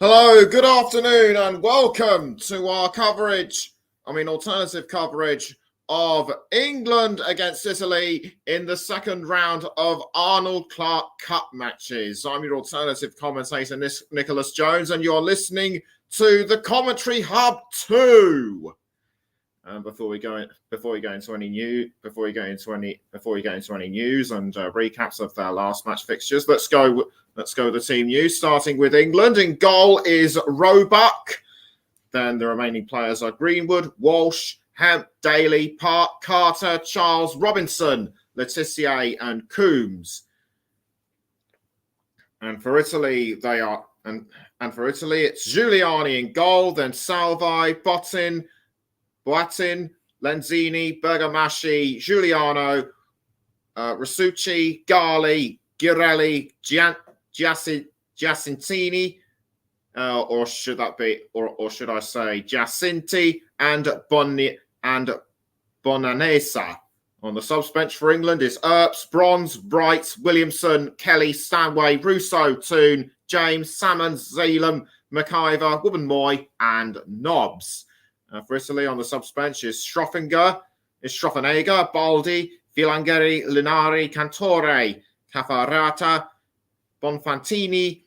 Hello, good afternoon, and welcome to our alternative coverage of England against Italy in the second round of Arnold Clark Cup matches. I'm your alternative commentator, Nicholas Jones, and you're listening to the Commentary Hub 2. And before we go into any news and recaps of their last match fixtures, let's go with the team news. Starting with England, in goal is Roebuck. Then the remaining players are Greenwood, Walsh, Hemp, Daly, Park, Carter, Charles, Robinson, Letizia, and Coombs. And for Italy, it's Giuliani in goal. Then Salvi, Boattin, Lenzini, Bergamaschi, Giuliano, Rasucci, Gali, Girelli, Giacintini, or should I say Giacinti, and Bonanesa. On the subs bench for England is Earps, Bronze, Bright, Williamson, Kelly, Stanway, Russo, Toon, James, Salmons, Zeelam, McIver, Wubben-Moy, and Nobbs. For Italy, on the subs bench is Schroffenegger, Baldi, Filangeri, Linari, Cantore, Caffarata, Bonfantini,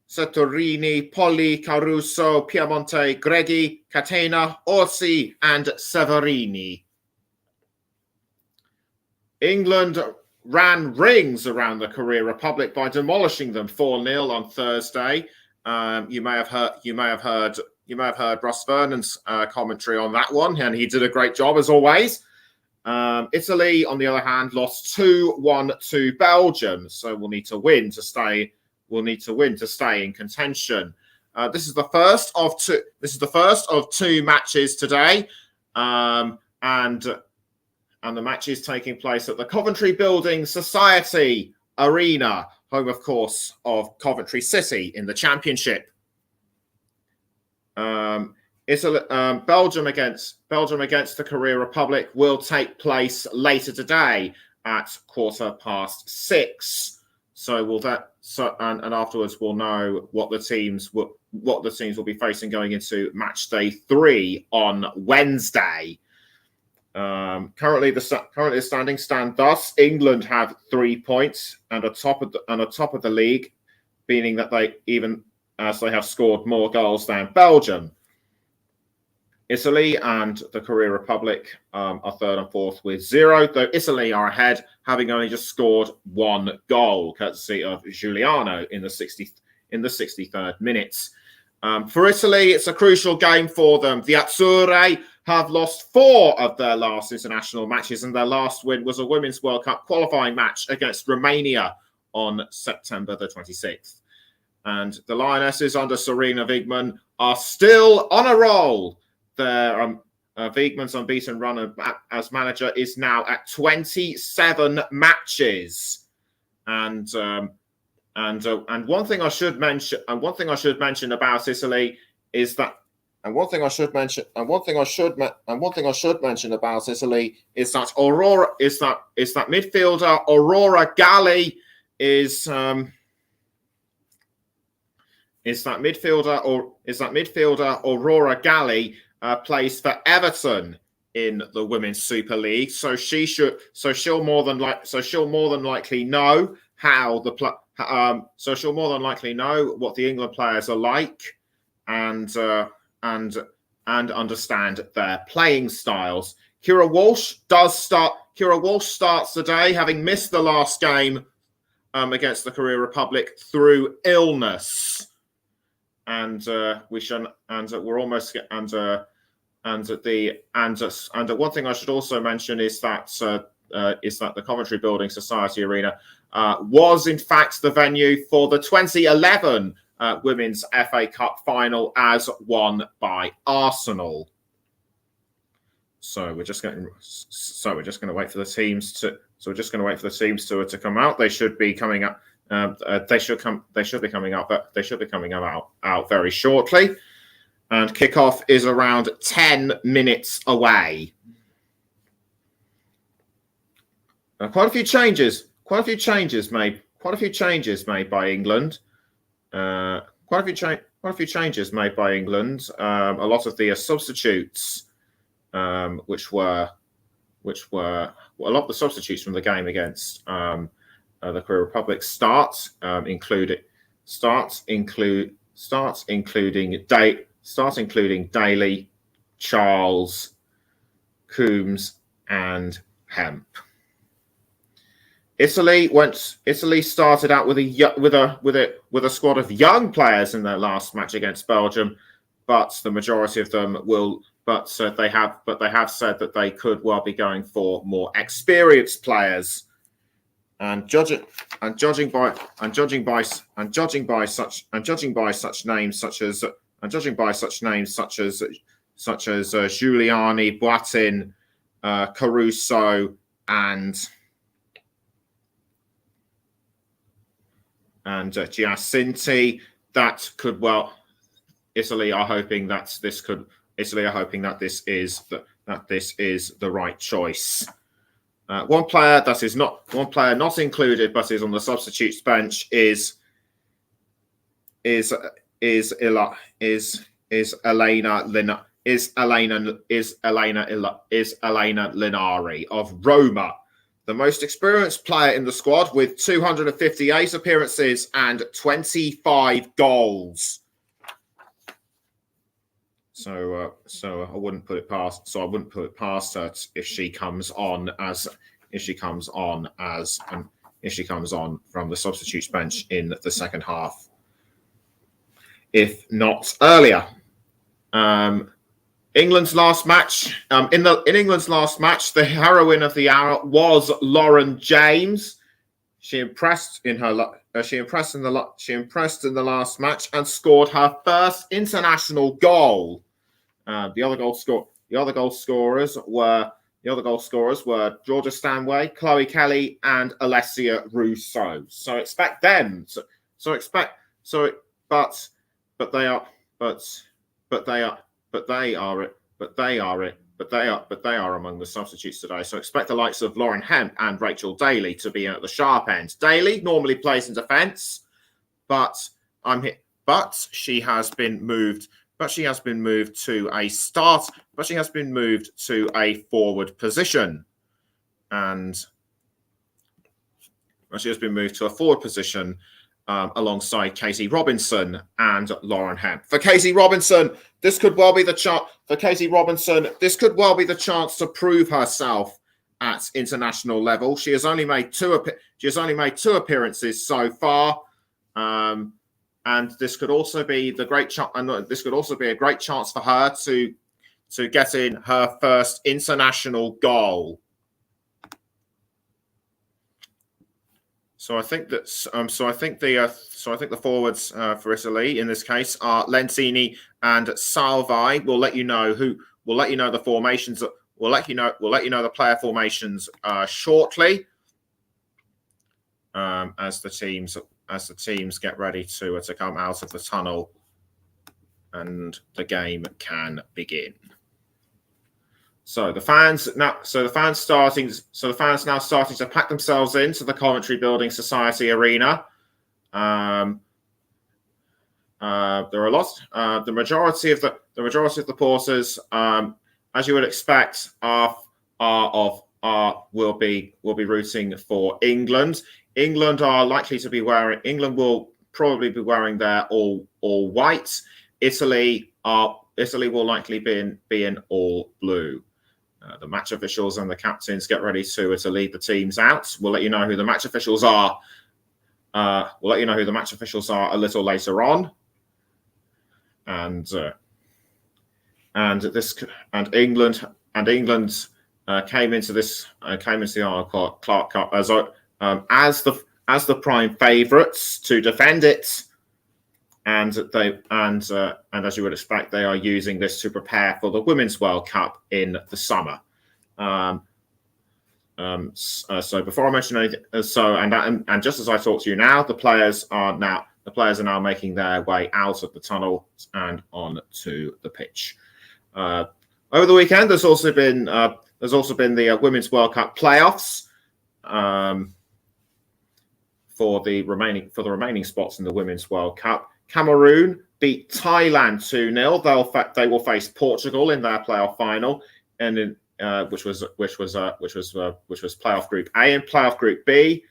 Settorini, Polli, Caruso, Piemonte, Greggi, Catena, Orsi, and Severini. England ran rings around the Korea Republic by demolishing them 4-0 on Thursday. You may have heard Ross Vernon's commentary on that one, and he did a great job as always. Italy, on the other hand, lost 2-1 to Belgium, so we'll need to win to stay. We'll need to win to stay in contention. This is the first of two matches today, and the match is taking place at the Coventry Building Society Arena, home, of course, of Coventry City in the Championship. Belgium against the Korea Republic will take place later today at 6:15. And afterwards we'll know what the teams will be facing going into match day 3 on Wednesday. Currently the standings stand thus: England have 3 points and atop of the league, meaning that they have scored more goals than Belgium. Italy and the Korea Republic are third and fourth with 0, though Italy are ahead, having only just scored 1 goal, courtesy of Giuliano in the 63rd minute. For Italy, it's a crucial game for them. The Azzurri have lost 4 of their last international matches, and their last win was a Women's World Cup qualifying match against Romania on September the 26th. And the Lionesses under Sarina Wiegman are still on a roll. Their Wiegman's unbeaten run as manager is now at 27 matches. And one thing I should mention about Italy is that midfielder Aurora Galli is that midfielder Aurora Galli plays for Everton in the Women's Super League, so she'll more than likely know what the England players are like, and understand their playing styles. Kira Walsh starts today, having missed the last game against the Korea Republic through illness. And one thing I should also mention is that the Coventry Building Society Arena was in fact the venue for the 2011 Women's FA Cup final, as won by Arsenal. So we're just going to wait for the teams to come out. They should be coming up. They should be coming out very shortly. And kickoff is around 10 minutes away. Quite a few changes made by England. Quite a few quite a few changes made by England. A lot of the substitutes, which were a lot of the substitutes from the game against the Korea Republic including Daly, Charles, Coombs, and Hemp. Italy started out with a squad of young players in their last match against Belgium, but the majority of them will. But they have said that they could well be going for more experienced players. And judging by such names such as Giuliani, Boateng, Caruso, and Giacinti, that could well. Italy are hoping that this is the right choice. One player not included but is on the substitutes bench is Elena Linari of Roma, the most experienced player in the squad with 258 appearances and 25 goals. So I wouldn't put it past her if she comes on from the substitutes bench in the second half, if not earlier. England's last match. In England's last match, the heroine of the hour was Lauren James. She impressed in the last match and scored her first international goal. The other goal scorers were Georgia Stanway, Chloe Kelly, and Alessia Russo. So expect them. But they are among the substitutes today. So expect the likes of Lauren Hemp and Rachel Daly to be at the sharp end. Daly normally plays in defence, but she has been moved to a forward position, alongside Casey Robinson and Lauren Hemp. For Casey Robinson, this could well be the chance to prove herself at international level. She has only made two appearances so far, and this could also be a great chance for her to get in her first international goal. So I think the forwards for Italy in this case are Lentini and Salvi. We'll let you know the formations. We'll let you know the player formations shortly, as the teams get ready to come out of the tunnel and the game can begin. So the fans now starting to pack themselves into the Coventry Building Society arena. There are lots. The majority of the porters, as you would expect, will be rooting for England. England will probably be wearing their all white. Italy will likely be in all blue. The match officials and the captains get ready to lead the teams out. We'll let you know who the match officials are. A little later on. And England came into the Arnold Clark Cup as the prime favourites to defend it. And as you would expect, they are using this to prepare for the Women's World Cup in the summer. So before I mention anything, and just as I talk to you now, the players are now making their way out of the tunnel and onto the pitch. Over the weekend, there's also been the Women's World Cup playoffs. For the remaining spots in the Women's World Cup. Cameroon beat Thailand 2-0. They will face Portugal in their playoff final, and in, which was playoff group A. And playoff group B,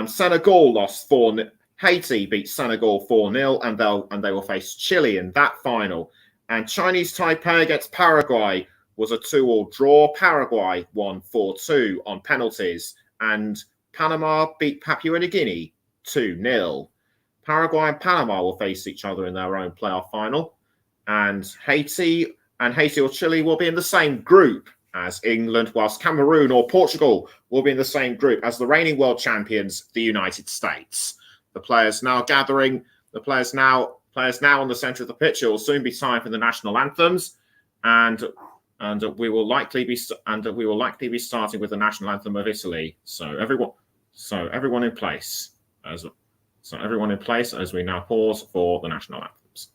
Senegal lost 4-0. Haiti beat Senegal 4-0, and they will face Chile in that final. And Chinese Taipei against Paraguay was a 2-2 draw. Paraguay won 4-2 on penalties, and Panama beat Papua New Guinea 2-0. Paraguay and Panama will face each other in their own playoff final, and Haiti or Chile will be in the same group as England, whilst Cameroon or Portugal will be in the same group as the reigning world champions, the United States. The players now gathering. The players now on the centre of the pitch. It will soon be time for the national anthems, and we will likely be starting with the national anthem of Italy. So everyone in place as we now pause for the national anthems.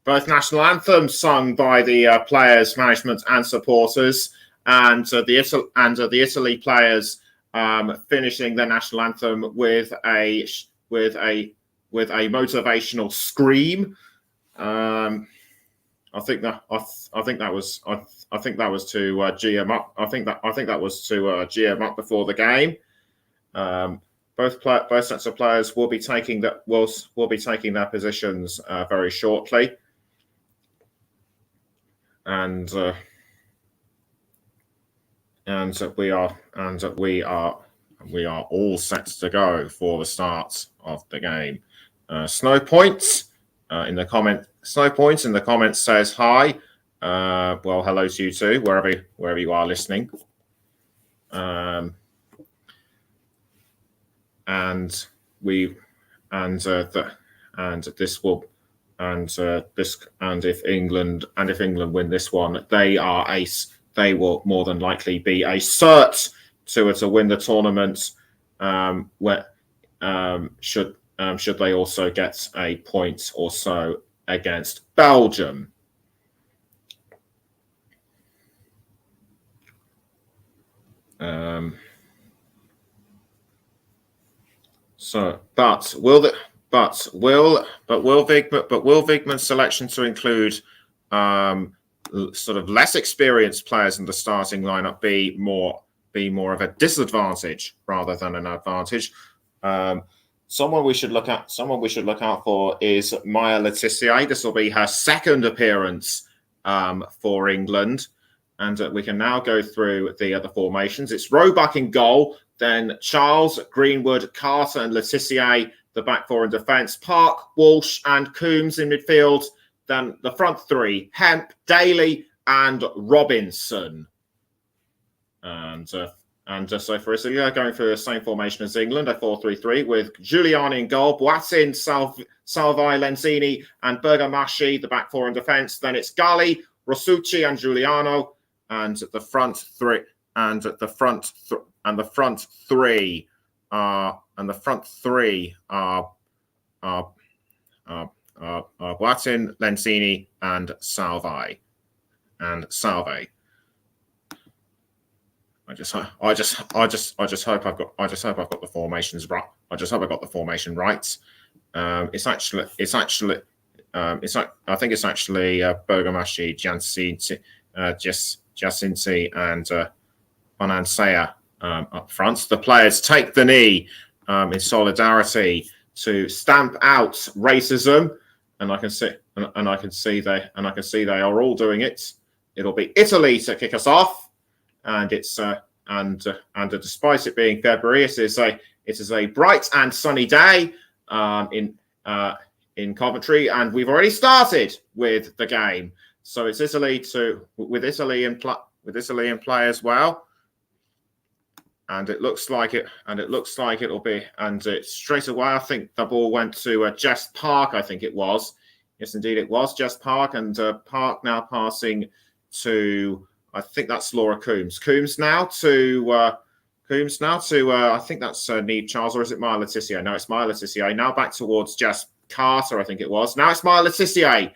Both national anthems sung by the players, management, and supporters, and the Italy players finishing their national anthem with a motivational scream. I think that was to gee them up. I think that was to gee them up before the game. Both sets of players will be taking their positions very shortly. And we are all set to go for the start of the game. Snow Points in the comments says hi. Well, hello to you too, wherever you are listening. And if England win this one, they will more than likely be a cert to win the tournament. Should they also get a point or so against Belgium. But will But will Wigman's selection to include sort of less experienced players in the starting lineup be more of a disadvantage rather than an advantage? Someone we should look out for is Maya Le Tissier. This will be her second appearance for England. And we can now go through the other formations. It's Roebuck in goal, then Charles, Greenwood, Carter and Le Tissier, the back four in defence, Park, Walsh and Coombs in midfield. Then the front three, Hemp, Daly and Robinson. And so for Italy, they're going for the same formation as England, a 4-3-3, with Giuliani in goal, Boatin, Salvi, Lenzini and Bergamaschi, the back four in defence. Then it's Gali, Rosucci and Giuliano. And the front three are Boatin, Lenzini, and Salvi. I just hope I've got the formations right. I hope I got the formation right. I think it's actually Bergamaschi, Jacinti and Bonansea up front. The players take the knee in solidarity to stamp out racism, and I can see they are all doing it. It'll be Italy to kick us off, and it's despite it being February, it is a bright and sunny day in Coventry, and we've already started with the game. So it's Italy with Italy in play as well, and it looks like it'll be. And straight away, I think the ball went to Jess Park. I think it was. Yes, indeed, it was Jess Park, and Park now passing to. I think that's Laura Coombs. Coombs now to. I think that's Neve Charles, or is it Maya Le Tissier? No, it's Maya Le Tissier. Now back towards Jess Carter. I think it was. Now it's Maya Le Tissier.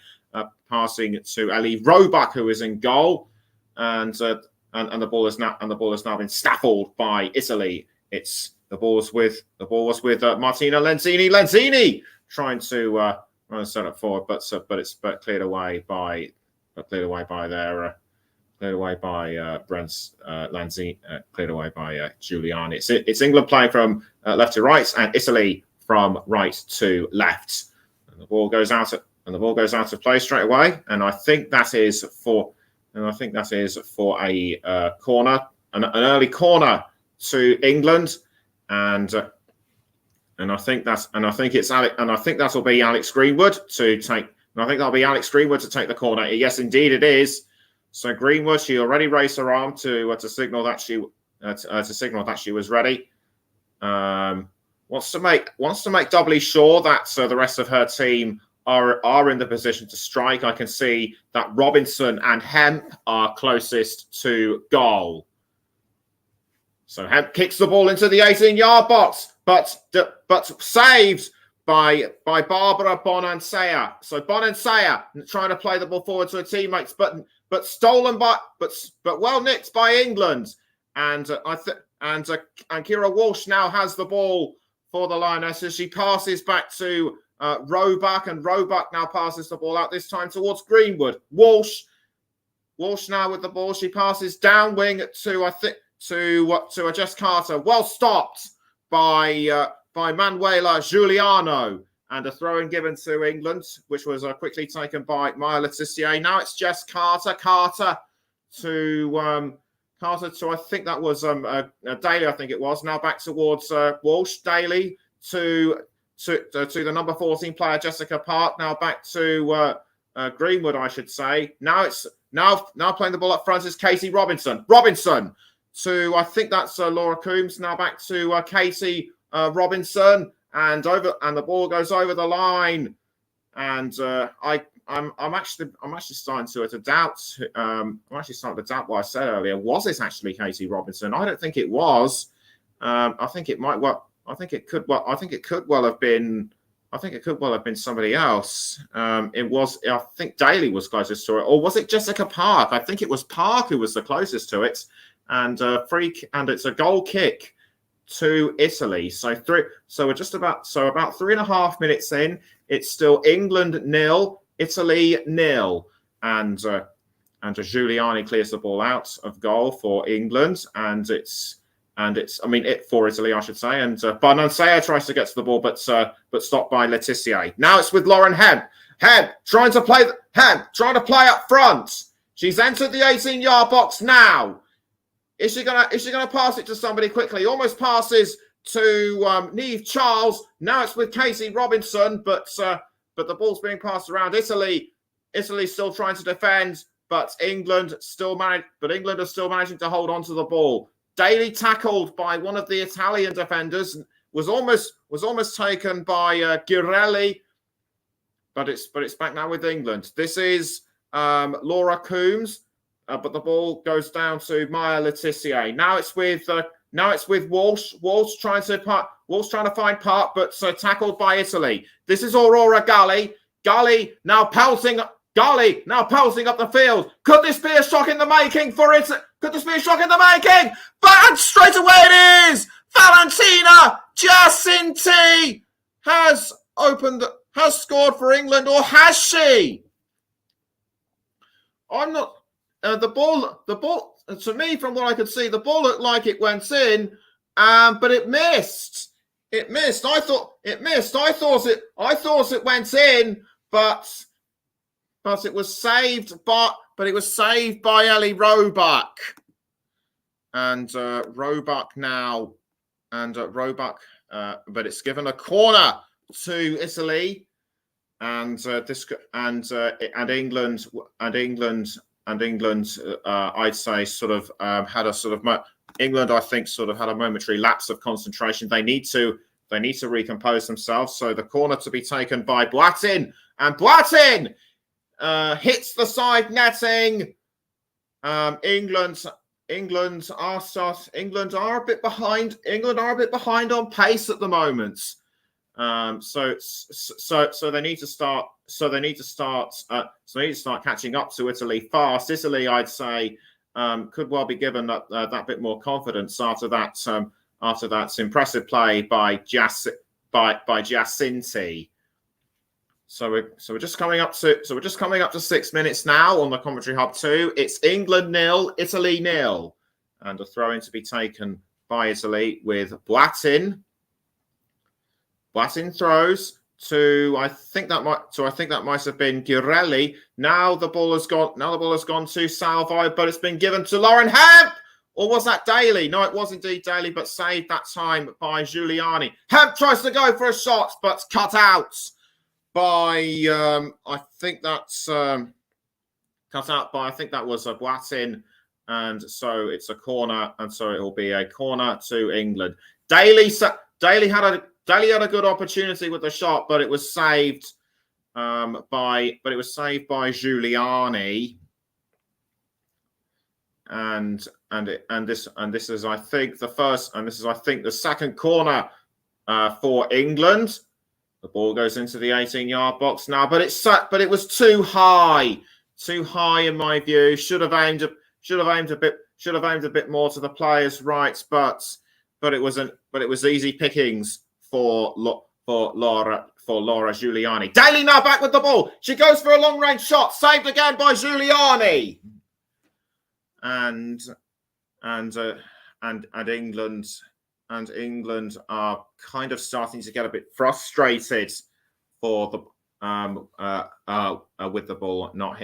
Passing to Ellie Roebuck, who is in goal, and the ball has now been staffled by Italy. The ball was with Martina Lenzini. Lenzini trying to set up forward, but cleared away by Lenzini, cleared away by Giuliani. It's England playing from left to right, and Italy from right to left. And the ball goes out of play straight away, and I think that is for a corner, an early corner to England, and I think that'll be Alex Greenwood to take. And I think that'll be Alex Greenwood to take the corner. Yes, indeed, it is. So Greenwood, she already raised her arm to signal that she was ready. Wants to make doubly sure that the rest of her team are in the position to strike. I can see that Robinson and Hemp are closest to goal. So Hemp kicks the ball into the 18-yard box, but saved by Barbara Bonansea. So Bonansea trying to play the ball forward to her teammates, but stolen but well nicked by England. And Kira Walsh now has the ball for the Lioness as she passes back to Roebuck, and Roebuck now passes the ball out, this time towards Greenwood. Walsh now with the ball. She passes down wing to Jess Carter. Well stopped by Manuela Giuliano, and a throw-in given to England, which was quickly taken by Maya Le Tissier. Now it's Jess Carter. Carter to I think that was Daly. I think it was. Now back towards Walsh. Daly to the number 14 player, Jessica Park. Now back to Greenwood, I should say. Now playing the ball up front is Katie Robinson. Robinson to, I think that's Laura Coombs. Now back to Katie Robinson, and the ball goes over the line. And I'm actually starting to doubt. I'm actually starting to doubt what I said earlier. Was it actually Katie Robinson? I don't think it was. I think it might. Well, I think it could well have been. I think it could well have been somebody else. It was. I think Daly was closest to it, or was it Jessica Park? I think it was Park who was the closest to it. And and it's a goal kick to Italy. So we're just about 3.5 minutes in. It's still England 0, Italy 0, and Giuliani clears the ball out of goal for England, and it's for Italy, I should say. And Barnansea tries to get to the ball, but stopped by Laetitia. Now it's with Lauren Hemp. Hemp trying to play up front. She's entered the 18-yard box now. Is she gonna pass it to somebody quickly? Almost passes to Neve Charles. Now it's with Casey Robinson, but the ball's being passed around. Italy's still trying to defend, but England are still managing to hold on to the ball. Daly tackled by one of the Italian defenders, was almost taken by Girelli, but it's back now with England. This is Laura Coombs, but the ball goes down to Maya Laetitia. Now it's with Walsh. Walsh trying to find Park, but tackled by Italy. This is Aurora Galli. Galli now pelting up the field. Could this be a shock in the making for it? Could this be a shock in the making? But straight away it is! Valentina Giacinti has scored for England, or has she? I'm not. The ball. To me, from what I could see, the ball looked like it went in, but it missed. It missed. I thought it missed. I thought it went in, but it was saved by Ellie Roebuck. And Roebuck now, but it's given a corner to Italy, and England. I'd say sort of had a sort of England. I think sort of had a momentary lapse of concentration. They need to recompose themselves. So the corner to be taken by Blatin, and Blatin hits the side netting. England are a bit behind. England are a bit behind on pace at the moment. So they need to start. So they need to start catching up to Italy fast. Italy, I'd say, could well be given that bit more confidence after that impressive play by Giacinti. So we're just coming up to 6 minutes now on the Commentary Hub 2. It's England 0, Italy 0, and a throw in to be taken by Italy with Blatin. Blatin throws to I think that might have been Girelli. Now the ball has gone to Salvo, but it's been given to Lauren Hemp. Or was that Daly? No, it was indeed Daly, but saved that time by Giuliani. Hemp tries to go for a shot, but cut out by I think that was a Blatin, and so it's a corner, and so it will be a corner to England. Daly had a good opportunity with the shot, but it was saved by Giuliani, and this is I think the second corner for England. The ball goes into the 18-yard box now, but it was too high in my view. Should have aimed a bit more to the players' right, but it was easy pickings for Laura Giuliani. Daly now back with the ball. She goes for a long-range shot, saved again by Giuliani. And England are kind of starting to get a bit frustrated for the with the ball not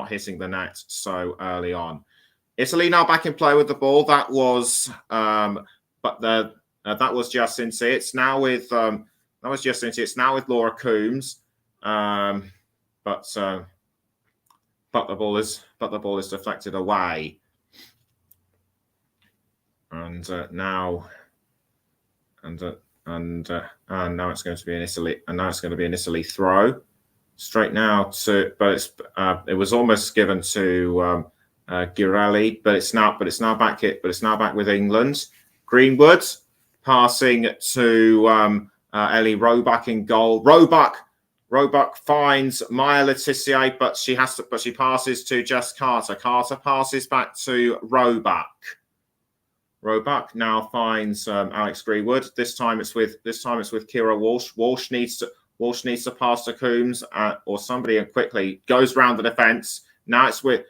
hitting the net so early on. Italy now back in play with the ball. That was Giacinti. It's now with It's now with Laura Coombs. But the ball is deflected away. And now it's going to be an Italy. And now it's going to be an Italy throw straight now to. But it was almost given to Girelli. But it's now back with England. Greenwood passing to Ellie Roebuck in goal. Roebuck finds Maya Laetitia, but she passes to Jess Carter. Carter passes back to Roebuck. Roebuck now finds Alex Greenwood. This time it's with Kira Walsh. Walsh needs to pass to Coombs or somebody, and quickly goes round the defence. Now it's with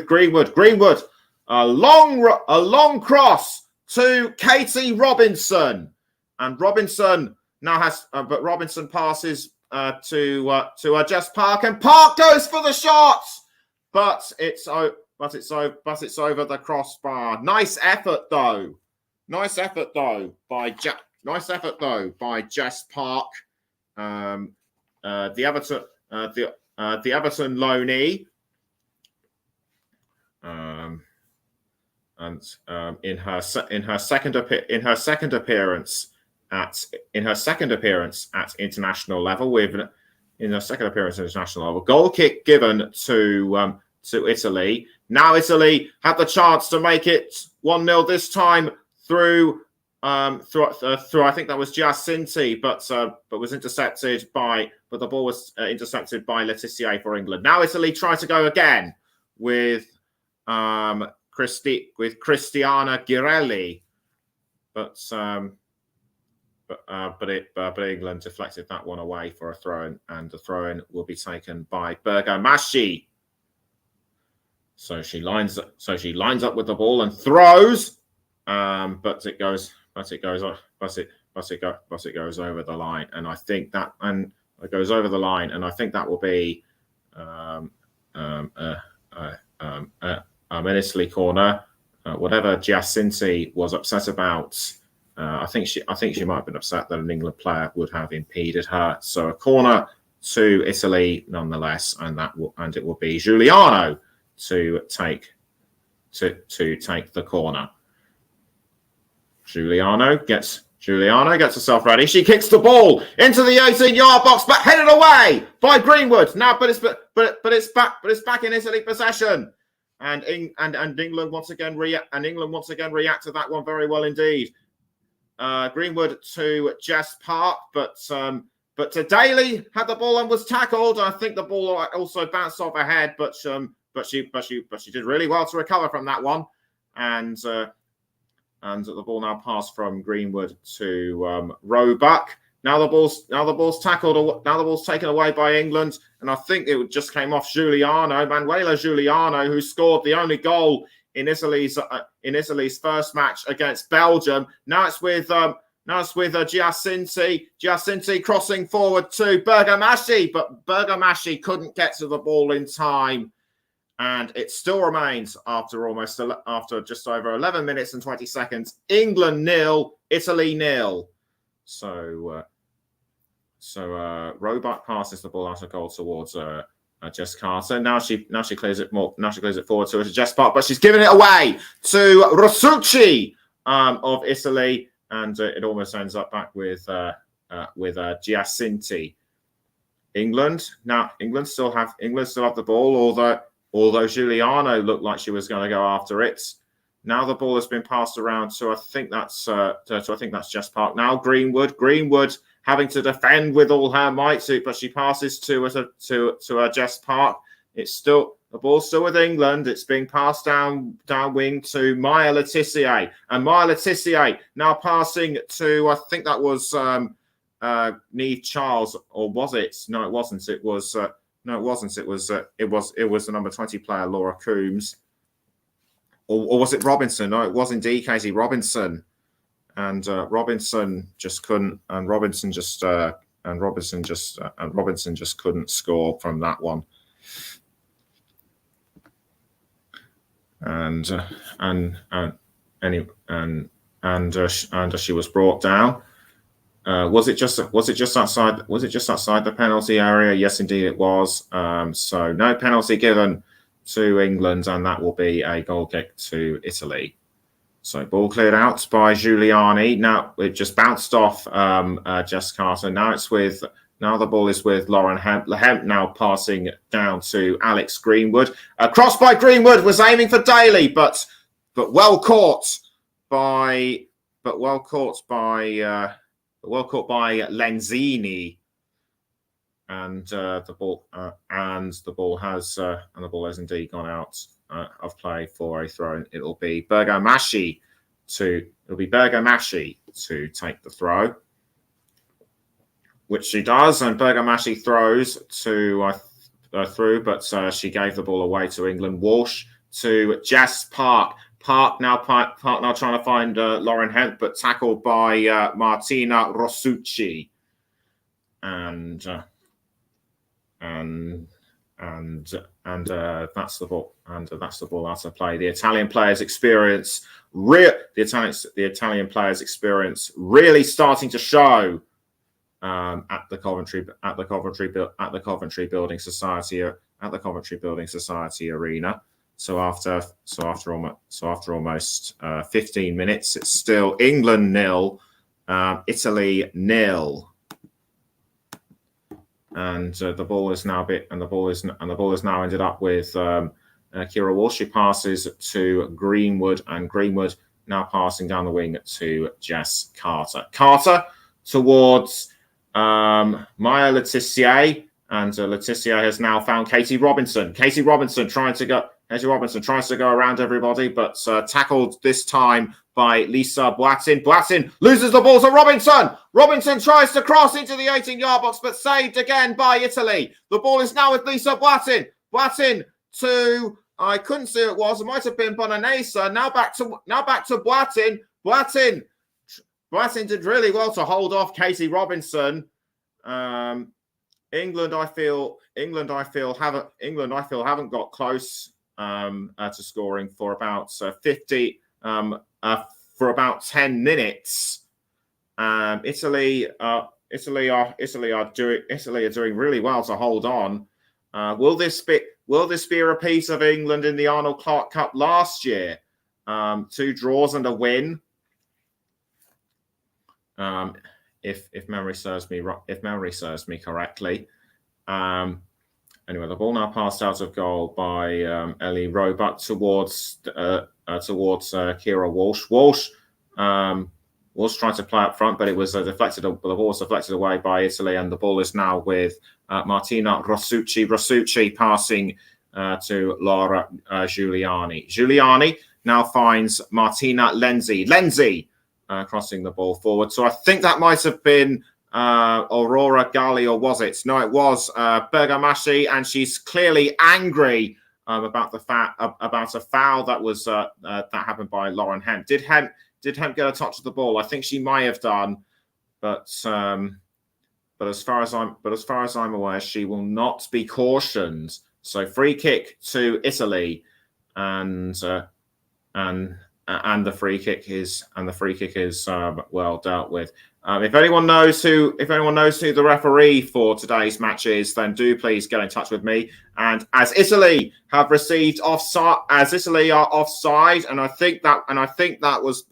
Greenwood. Greenwood, a long cross to Katie Robinson, and Robinson now has, but Robinson passes to Jess Park, and Park goes for the shot, but it's over the crossbar. Nice effort though by Jess Park. The Everton loanee, and in her second appearance at international level, goal kick given to Italy. Now Italy had the chance to make it 1-0 this time through I think that was Giacinti, but was intercepted by the ball was intercepted by Letizia for England. Now Italy try to go again with Cristiana Girelli, but England deflected that one away for a throw-in, and the throw-in will be taken by Bergamaschi. So she lines up with the ball and throws, but it goes over the line, and I think that will be an Italy corner. Whatever Giacinti was upset about, I think she might have been upset that an England player would have impeded her. So a corner to Italy nonetheless, and it will be Giuliano to take the corner. Giuliano gets herself ready. She kicks the ball into the 18-yard box, but headed away by Greenwood. Now, but it's back in Italy possession, and England once again react to that one very well indeed. Greenwood to Jess Park, but to Daly had the ball and was tackled. I think the ball also bounced off her head, but she did really well to recover from that one, and the ball now passed from Greenwood to Roebuck. Now the ball's tackled. Now the ball's taken away by England, and I think it just came off Manuela Giuliano, who scored the only goal in Italy's first match against Belgium. Now it's with Giacinti crossing forward to Bergamaschi, but Bergamaschi couldn't get to the ball in time. And it still remains after just over 11 minutes and 20 seconds. England 0, Italy 0. So Roebuck passes the ball out of goal towards Jess Carter. Now she clears it forward to Jess Park, but she's giving it away to Rosucci of Italy, and it almost ends up back with Giacinti. England still have the ball, although Giuliano looked like she was going to go after it. Now the ball has been passed around, so I think that's Jess Park. Now Greenwood having to defend with all her might, but she passes to Jess Park. The ball's still with England. It's being passed down wing to Maya Letizia, and Maya Letizia now passing to, I think that was Niamh Charles, or was it? No, it wasn't. It was. No, it wasn't. It was the number 20 player, Laura Coombs, or was it Robinson? No, it was indeed Katie Robinson, and Robinson just couldn't, and Robinson just couldn't score from that one, and she was brought down. Was it just outside the penalty area? Yes, indeed it was. So no penalty given to England, and that will be a goal kick to Italy. So ball cleared out by Giuliani. Now it just bounced off Jess Carter. Now the ball is with Lauren Hemp. Hemp now passing down to Alex Greenwood. Cross by Greenwood, was aiming for Daly, but well caught by Lenzini, and the ball has indeed gone out of play for a throw. It'll be Bergamaschi Bergamaschi to take the throw, which she does, and Bergamaschi throws to through, but she gave the ball away to England. Walsh to Jess Park. Park now trying to find Lauren Hemp, but tackled by Martina Rossucci, and that's the ball. And that's the ball out of play. The Italian players experience really starting to show at the Coventry Building Society arena. So after almost 15 minutes, it's still England 0, Italy 0. And the ball is now ended up with Kira Walsh. She passes to Greenwood, and Greenwood now passing down the wing to Jess Carter. Carter towards Maya Letitia, and Letitia has now found Katie Robinson. Katie Robinson tries to go around everybody, but tackled this time by Lisa Boatin. Boatin loses the ball to Robinson. Robinson tries to cross into the 18-yard box, but saved again by Italy. The ball is now with Lisa Boatin. Boatin to, I couldn't see who it was. It might have been Bonanesa. Now back to Boatin. Boatin did really well to hold off Katie Robinson. England, I feel haven't got close to scoring for about 50 for about 10 minutes. Italy are doing really well to hold on. Will this be a repeat of England in the Arnold Clark Cup last year? 2 draws and a win. If memory serves me correctly. Anyway, the ball now passed out of goal by Ellie Roebuck towards Kira Walsh. Walsh tried to play up front, but it was deflected. The ball was deflected away by Italy, and the ball is now with Martina Rossucci. Rossucci passing to Laura Giuliani. Giuliani now finds Martina Lenzi. Lenzi crossing the ball forward. So I think that might have been Aurora Gali, or was it? No, it was Bergamaschi, and she's clearly angry about a foul that was that happened by Lauren Hemp. Did Hemp get a touch of the ball? I think she may have done, but as far as I'm aware, she will not be cautioned. So free kick to Italy, and the free kick is well dealt with. If anyone knows who the referee for today's match is, then do please get in touch with me. And as Italy have received offside, are offside, and I think that was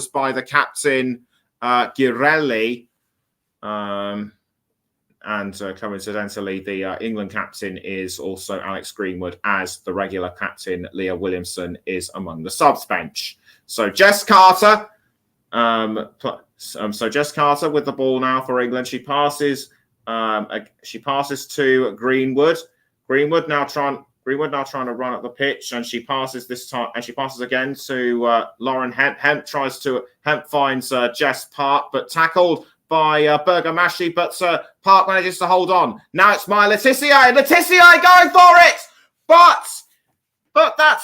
by the captain Girelli. And coincidentally, the England captain is also Alex Greenwood, as the regular captain Leah Williamson is among the subs bench. So Jess Carter. So Jess Carter with the ball now for England. She passes to Greenwood. Greenwood now trying to run up the pitch, and she passes this time, and she passes again to Lauren Hemp. Hemp finds Jess Park, but tackled by Bergamaschi, but Park manages to hold on. Now it's Maya Letitia, and Letitia going for it, but that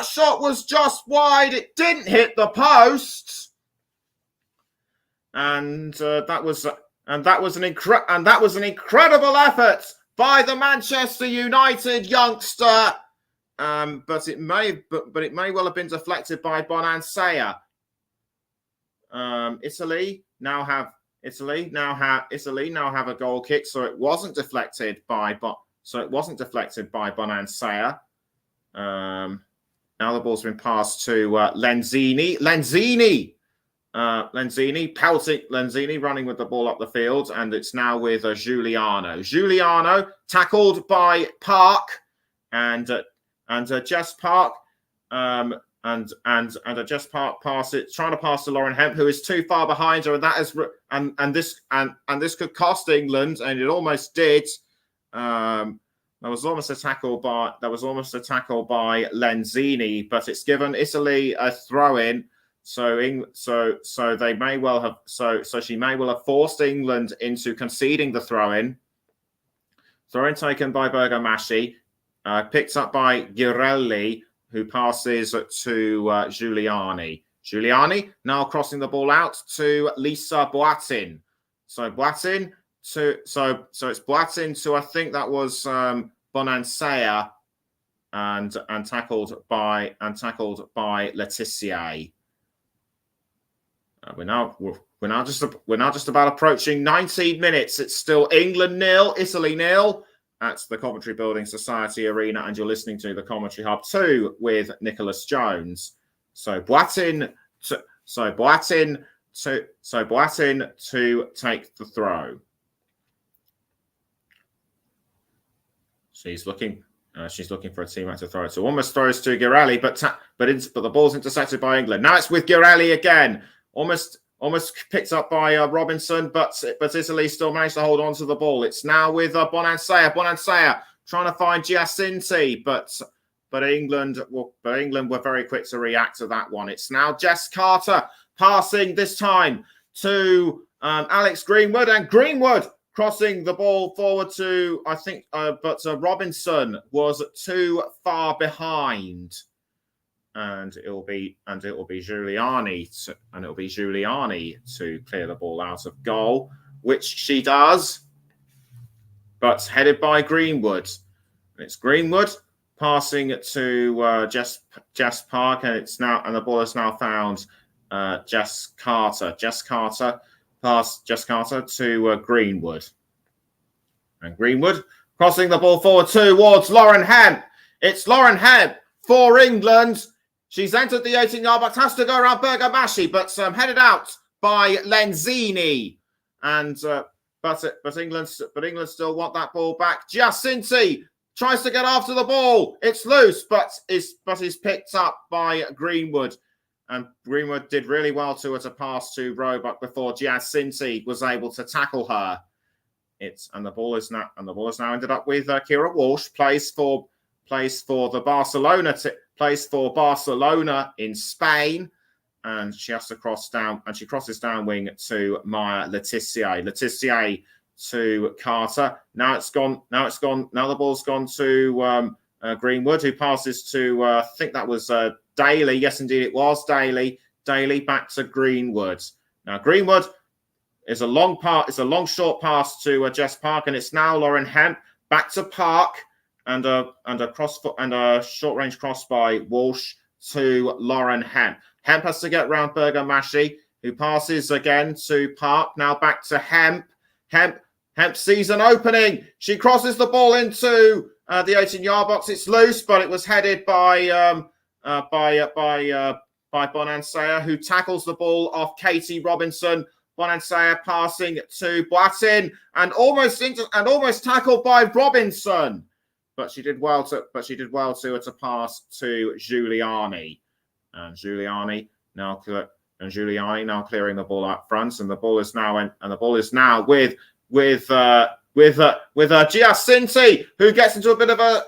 shot was just wide. It didn't hit the post. And that was an incredible effort by the Manchester United youngster. But it may well have been deflected by Bonansea. Italy now have a goal kick, so it wasn't deflected by Bonansea. Now the ball's been passed to Lenzini. Lenzini running with the ball up the field, and it's now with Giuliano. Giuliano tackled by Park, and Jess Park, and Jess Park trying to pass to Lauren Hemp, who is too far behind her, and that is this could cost England, and it almost did. There was almost a tackle by Lenzini, but it's given Italy a throw-in. So they may well have she may well have forced England into conceding the throw-in. Throw-in taken by Bergamaschi, picked up by Girelli, who passes to Giuliani. Giuliani now crossing the ball out to Lisa Boatin. So Boatin to it's Boatin to, I think that was Bonansea, and tackled by Letizia. We're now just about approaching 19 minutes. It's still England 0, Italy 0 at the Coventry Building Society Arena, and you're listening to the Commentary Hub 2 with Nicholas Jones. So Boatin to take the throw. She's looking for a teammate to throw it. So almost throws to Girelli, but the ball's intercepted by England. Now it's with Girelli again. Almost picked up by Robinson, but Italy still managed to hold on to the ball. It's now with Bonansea. Bonansea trying to find Giacinti, but England were very quick to react to that one. It's now Jess Carter passing this time to Alex Greenwood, and Greenwood crossing the ball forward to, I think, but Robinson was too far behind, and it'll be Giuliani to clear the ball out of goal, which she does, but headed by Greenwood. And it's Greenwood passing to Jess Park, and the ball is now found Jess Carter. Jess Carter to Greenwood. And Greenwood crossing the ball forward towards Lauren Hemp. It's Lauren Hemp for England. She's entered the 18-yard box, has to go around Bergamaschi, but headed out by Lenzini. And but England still want that ball back. Giacinti tries to get after the ball. It's loose, but is picked up by Greenwood. And Greenwood did really well to pass to Roebuck before Giacinti was able to tackle her. The ball is now ended up with Kira Walsh, plays for Barcelona in Spain, and she has to cross down, and she crosses down wing to Maya Letizia. Letizia to Carter. Now the ball's gone to Greenwood, who passes to I think that was Daly. Yes, indeed, it was Daly. Daly back to Greenwood. Now Greenwood is a long short pass to Jess Park, and it's now Lauren Hemp back to Park, and a short range cross by Walsh to Lauren Hemp. Hemp has to get round Bergamaschi, who passes again to Park. Now back to Hemp. Hemp sees an opening. She crosses the ball into the 18-yard box. It's loose, but it was headed by Bonansea, who tackles the ball off Katie Robinson. Bonansea passing to Boatin, and almost tackled by Robinson, but she did well to pass to Giuliani, and Giuliani now clearing the ball up front, and the ball is now with Giacinti, who gets into a bit of a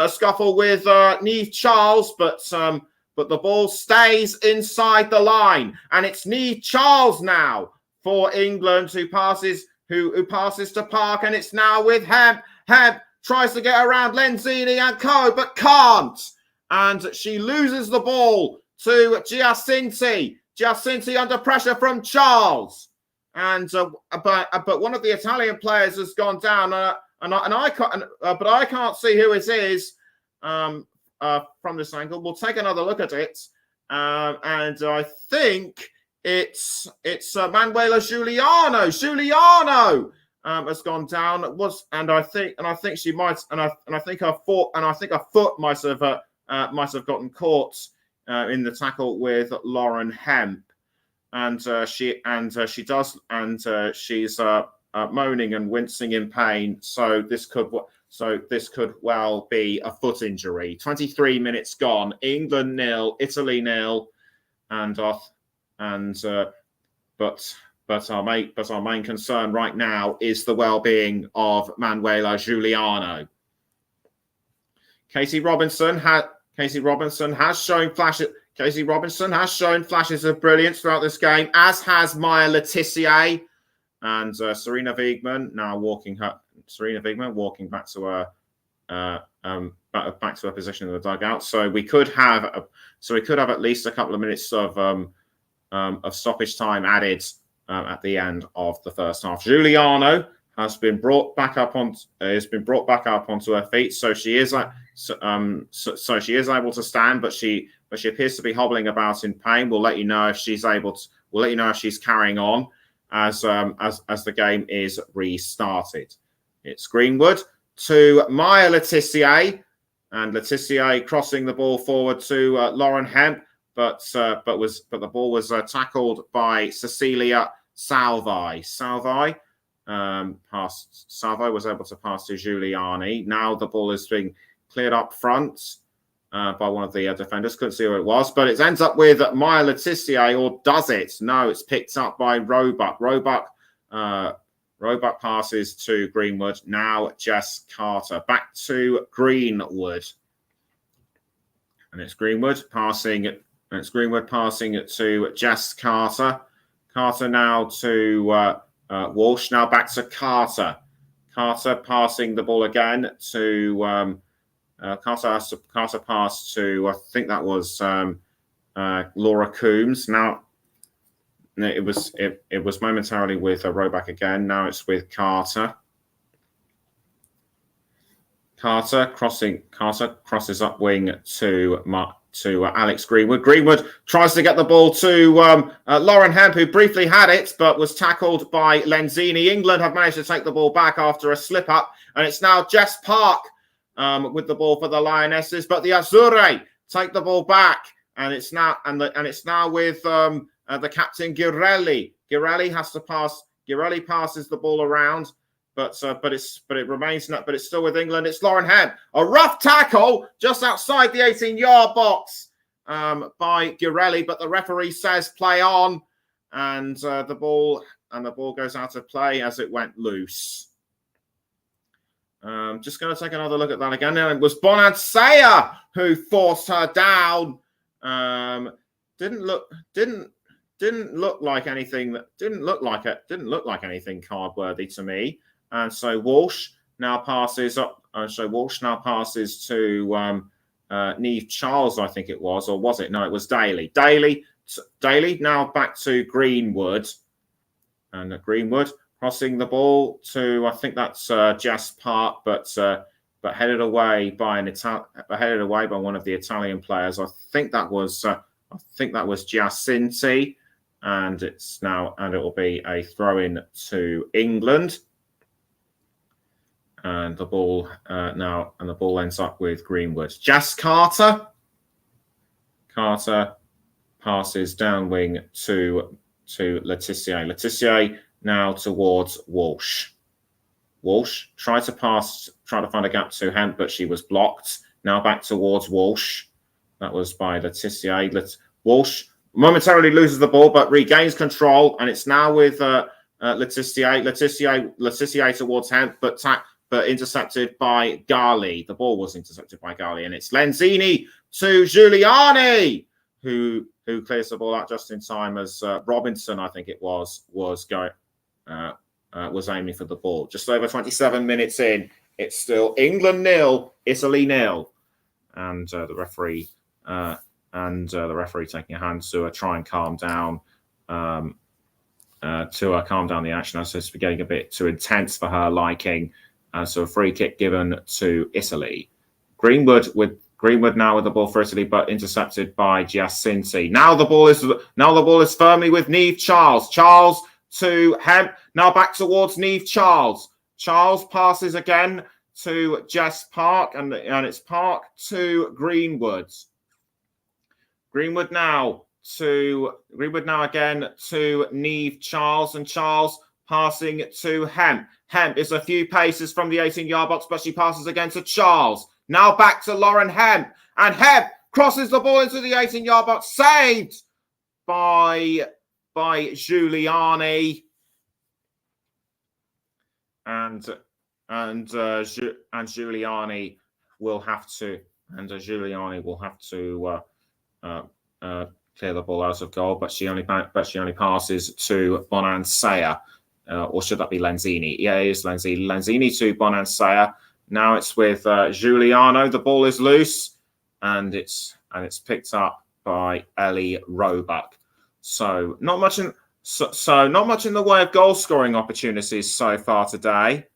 scuffle with Niamh Charles, but the ball stays inside the line, and it's Niamh Charles now for England, who passes to Park, and it's now with Hemp. Hemp tries to get around Lenzini and co, but can't, and she loses the ball to Giacinti. Giacinti under pressure from Charles, and but one of the Italian players has gone down, and I can't see who it is from this angle. We'll take another look at it, and I think it's Manuela Giuliano. Giuliano has gone down. I think she might, and I think her foot might have gotten caught in the tackle with Lauren Hemp, and she's moaning and wincing in pain. So this could well be a foot injury. 23 minutes gone. England 0, Italy 0, but our main concern right now is the well-being of Manuela Giuliano. Casey Robinson has shown flashes. Casey Robinson has shown flashes of brilliance throughout this game, as has Maya Letitia and Serena Wiegmann. Now walking back to her back to her position in the dugout. So we could have at least a couple of minutes of stoppage time added at the end of the first half. Giuliano has been brought back up onto her feet, so she is so she is able to stand, but she appears to be hobbling about in pain. We'll let you know if she's carrying on as the game is restarted. It's Greenwood to Maya Letitia, and Letitia crossing the ball forward to Lauren Hemp, but the ball was tackled by Cecilia Salvi. Salvi was able to pass to Giuliani. Now the ball is being cleared up front by one of the defenders. Couldn't see who it was, but it ends up with Maya Letitia, or does it? No, it's picked up by Roebuck. Roebuck passes to Greenwood. Now Jess Carter. Back to Greenwood. And it's Greenwood passing it. And it's Greenwood passing it to Jess Carter. Carter now to Walsh. Now back to Carter. Carter passing the ball again to Carter passed to, I think that was Laura Coombs. Now it was momentarily with Roebuck again. Now it's with Carter. Carter crosses up wing to Alex Greenwood. Greenwood tries to get the ball to Lauren Hemp, who briefly had it, but was tackled by Lenzini. England have managed to take the ball back after a slip up, and it's now Jess Park with the ball for the Lionesses, but the Azzurre take the ball back, and it's now with the captain Girelli. Girelli passes the ball around, but it's still with England. It's Lauren Hemp. A rough tackle just outside the 18-yard box by Girelli, but the referee says play on, and the ball goes out of play as it went loose. Just going to take another look at that again. And it was Bonansea who forced her down. Didn't look like anything card worthy to me. And so Walsh now passes up. Walsh now passes to Neve Charles, I think it was, or was it? No, it was Daly. Daly now back to Greenwood, and Greenwood crossing the ball to, I think that's Jess Park, but headed away by one of the Italian players. I think that was Giacinti, and it will be a throw-in to England. And the ball ends up with Greenwood. Jess Carter. Carter passes down wing to Letitia. Letitia now towards Walsh. Walsh tried to find a gap to Hemp, but she was blocked. Now back towards Walsh. That was by Letitia. Walsh momentarily loses the ball, but regains control, and it's now with Letitia. Letitia towards Hemp, but intercepted by Gali. The ball was intercepted by Gali, and it's Lenzini to Giuliani, who clears the ball out just in time as Robinson, I think it was aiming for the ball. Just over 27 minutes in, it's still England 0, Italy 0, and the referee taking a hand to try and calm down calm down the action as it's getting a bit too intense for her liking. So a free kick given to Italy. Greenwood now with the ball for Italy, but intercepted by Giacinti. Now the ball is firmly with Neve Charles. Charles to Hemp. Now back towards Neve Charles. Charles passes again to Jess Park, and it's Park to Greenwood. Greenwood now again to Neve Charles, and Charles passing to Hemp. Hemp is a few paces from the 18-yard box, but she passes again to Charles. Now back to Lauren Hemp, and Hemp crosses the ball into the 18-yard box, saved by Giuliani, and Giuliani will have to, and Giuliani will have to clear the ball out of goal, but she only passes to Bonansea, or should that be Lanzini? Yeah, it is Lanzini. Lanzini to Bonansea. Now it's with Giuliano. The ball is loose, and it's picked up by Ellie Roebuck. So not much in the way of goal scoring opportunities so far today,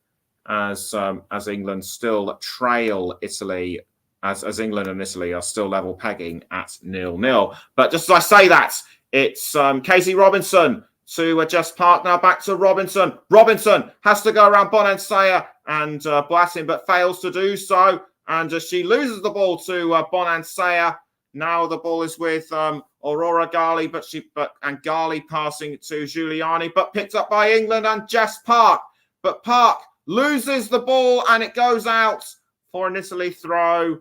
as England still trail Italy. As England and Italy are still level pegging at 0-0. But just as I say that, it's Katie Robinson to Jess Park. Now back to Robinson. Robinson has to go around Bonansea and Blattin, but fails to do so. And she loses the ball to Bonansea. Now the ball is with Aurora Gali, and Gali passing to Giuliani, but picked up by England and Jess Park. But Park loses the ball and it goes out for an Italy throw,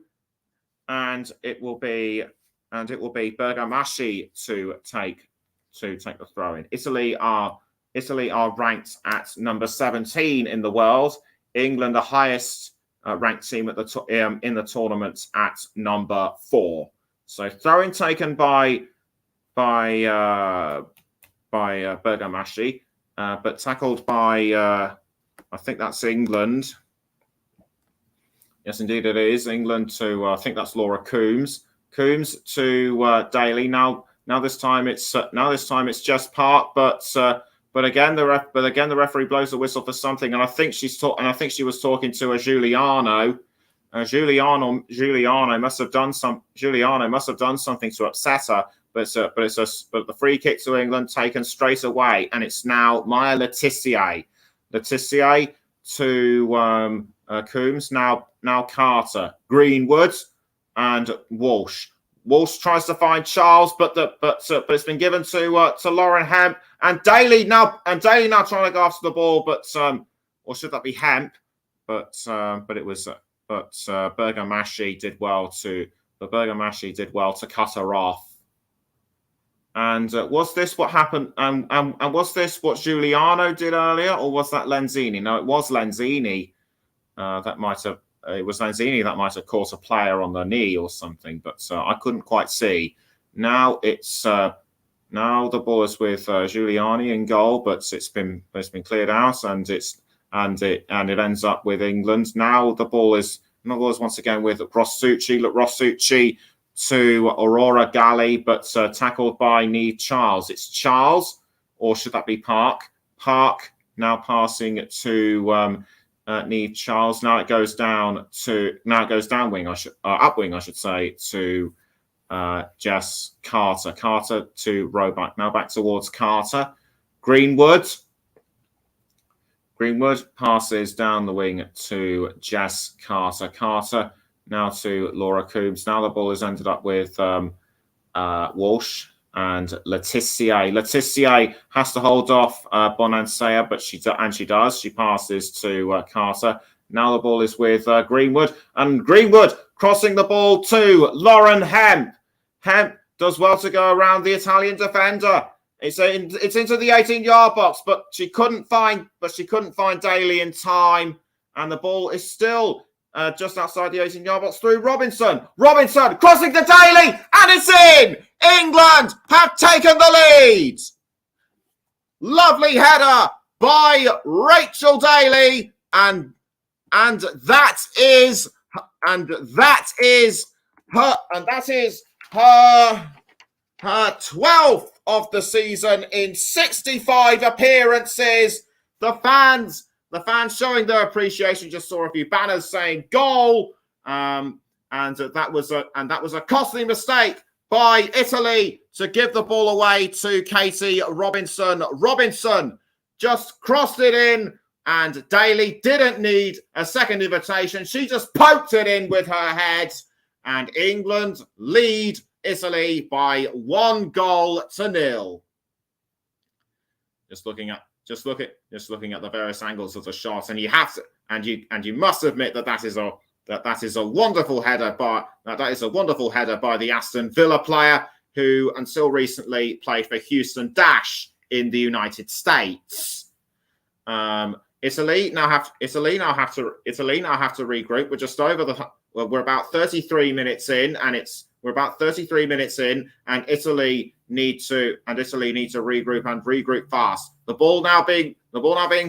and it will be Bergamaschi to take the throw in. Italy are ranked at number 17 in the world. England, the highest ranked team at in the tournament, at number 4. So throw-in taken by Bergamaschi, but tackled by I think that's England. Yes, indeed it is. England to I think that's Laura Coombs. Coombs to Daly. Now this time it's Jess Park, but again the referee blows the whistle for something, and I think she was talking to a Giuliano. Giuliano must have done something to upset her, but the free kick to England taken straight away, and it's now Maya Letitia to Coombs. Now Carter, Greenwood, and Walsh. Walsh tries to find Charles, but it's been given to Lauren Hemp, and Daly now trying to go after the ball, or should that be Hemp? But Bergamaschi did well to cut her off. And was this what happened? And was this what Giuliano did earlier, or was that Lanzini? No, it was Lanzini. It was Lanzini that might have caught a player on the knee or something, but I couldn't quite see. Now now the ball is with Giuliani in goal, but it's been cleared out, and it ends up with England. Now the ball is once again with Rossucci. Look, Rossucci to Aurora Gali, but tackled by Neve Charles. It's Charles, or should that be Park? Park now passing to Neve Charles. Now it goes down wing. Up wing, I should say, to Jess Carter. Carter to Roebuck. Now back towards Carter. Greenwood passes down the wing to Jess Carter. Carter now to Laura Coombs. Now the ball has ended up with Walsh and Letitia. Letitia has to hold off Bonansea, but she does. She passes to Carter. Now the ball is with Greenwood, and Greenwood crossing the ball to Lauren Hemp. Hemp does well to go around the Italian defender. It's into the 18-yard box, but she couldn't find Daly in time, and the ball is still just outside the 18-yard box through Robinson. Robinson crossing to Daly, and it's in! England have taken the lead. Lovely header by Rachel Daly, and that is her 12th of the season in 65 appearances. The fans showing their appreciation. Just saw a few banners saying goal, and that was a costly mistake by Italy to give the ball away to Katie Robinson. Robinson just crossed it in, and Daly didn't need a second invitation. She just poked it in with her head, and England lead Italy by 1-0. Just looking at the various angles of the shot, and you must admit that is a wonderful header by the Aston Villa player, who until recently played for Houston Dash in the United States. Italy now have to regroup. We're just over the. Well, we're about 33 minutes in, and Italy need to regroup and regroup fast. The ball now being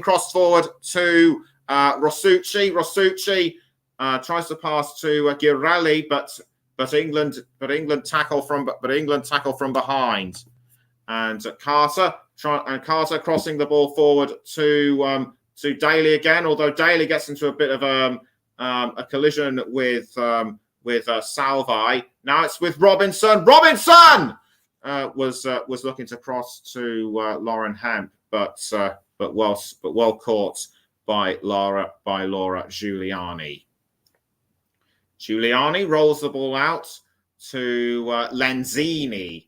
crossed forward to Rossucci. Rossucci tries to pass to Girelli, but England tackle from behind, and Carter crossing the ball forward to Daly again. Although Daly gets into a bit of a collision with Salvi. Now it's with Robinson. Robinson was looking to cross to Lauren Hemp, but well caught by Laura Giuliani. Giuliani rolls the ball out to Lenzini,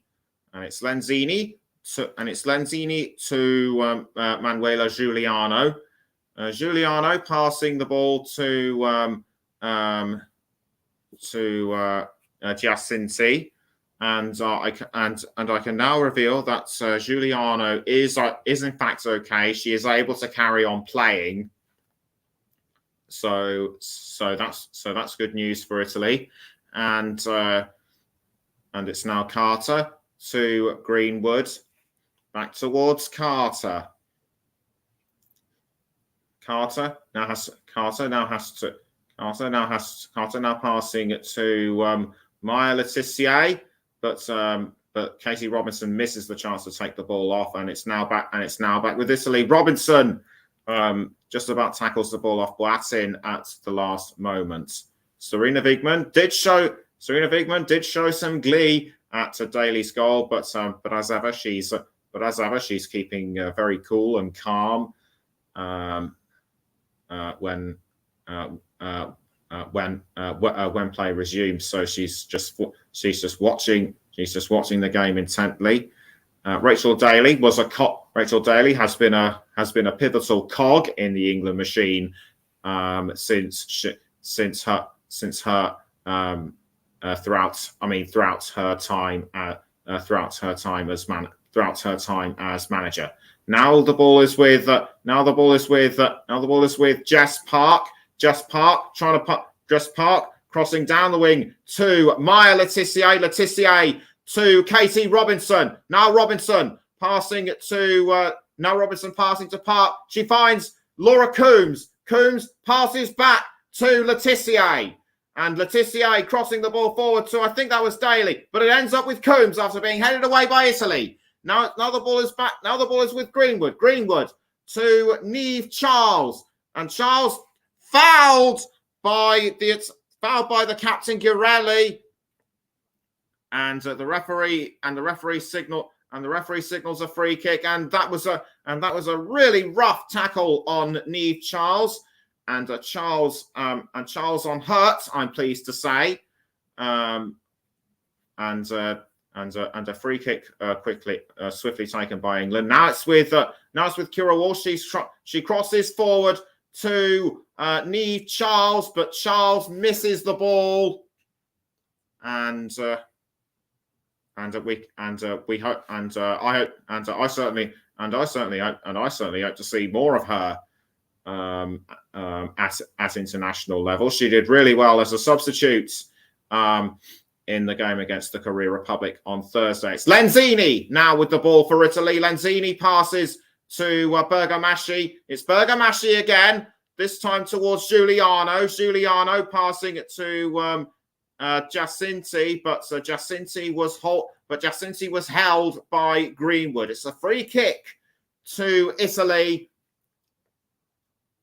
and it's Lenzini to Manuela Giuliano. Giuliano passing the ball to Giacinti, and I can now reveal that Giuliano is in fact okay. She is able to carry on playing. So that's good news for Italy, and it's now Carter to Greenwood, back towards Carter. Carter now passing it to Maya Letitia, but Katie Robinson misses the chance to take the ball off, and it's now back with Italy. Robinson just about tackles the ball off Boatin at the last moment. Serena Wigman did show some glee at Daly's goal, but as ever she's keeping very cool and calm when play resumes. So she's just watching the game intently. Rachel Daly has been a pivotal cog in the England machine since her throughout her time as manager. Now the ball is with Jess Park. Jess Park crossing down the wing to Maya Letitia. Letitia to Katie Robinson. Now Robinson passing to Park. She finds Laura Coombs. Coombs passes back to Letitia. And Letitia crossing the ball forward to, I think that was Daly, but it ends up with Coombs after being headed away by Italy. Now the ball is back. Now the ball is with Greenwood. Greenwood to Niamh Charles. And Charles fouled by the captain Girelli. And the referee signals a free kick, and that was a really rough tackle on Niamh Charles, and Charles on hurt, I'm pleased to say, and a free kick swiftly taken by England. Now it's with Kira Walsh. She crosses forward to Niamh Charles, but Charles misses the ball, and I certainly hope to see more of her at international level. She did really well as a substitute in the game against the Korea Republic on Thursday. It's Lenzini now with the ball for Italy. Lenzini passes to Bergamaschi. It's Bergamaschi again, this time towards Giuliano. Giuliano passing it to Giacinti, but Giacinti was held by Greenwood. It's a free kick to Italy,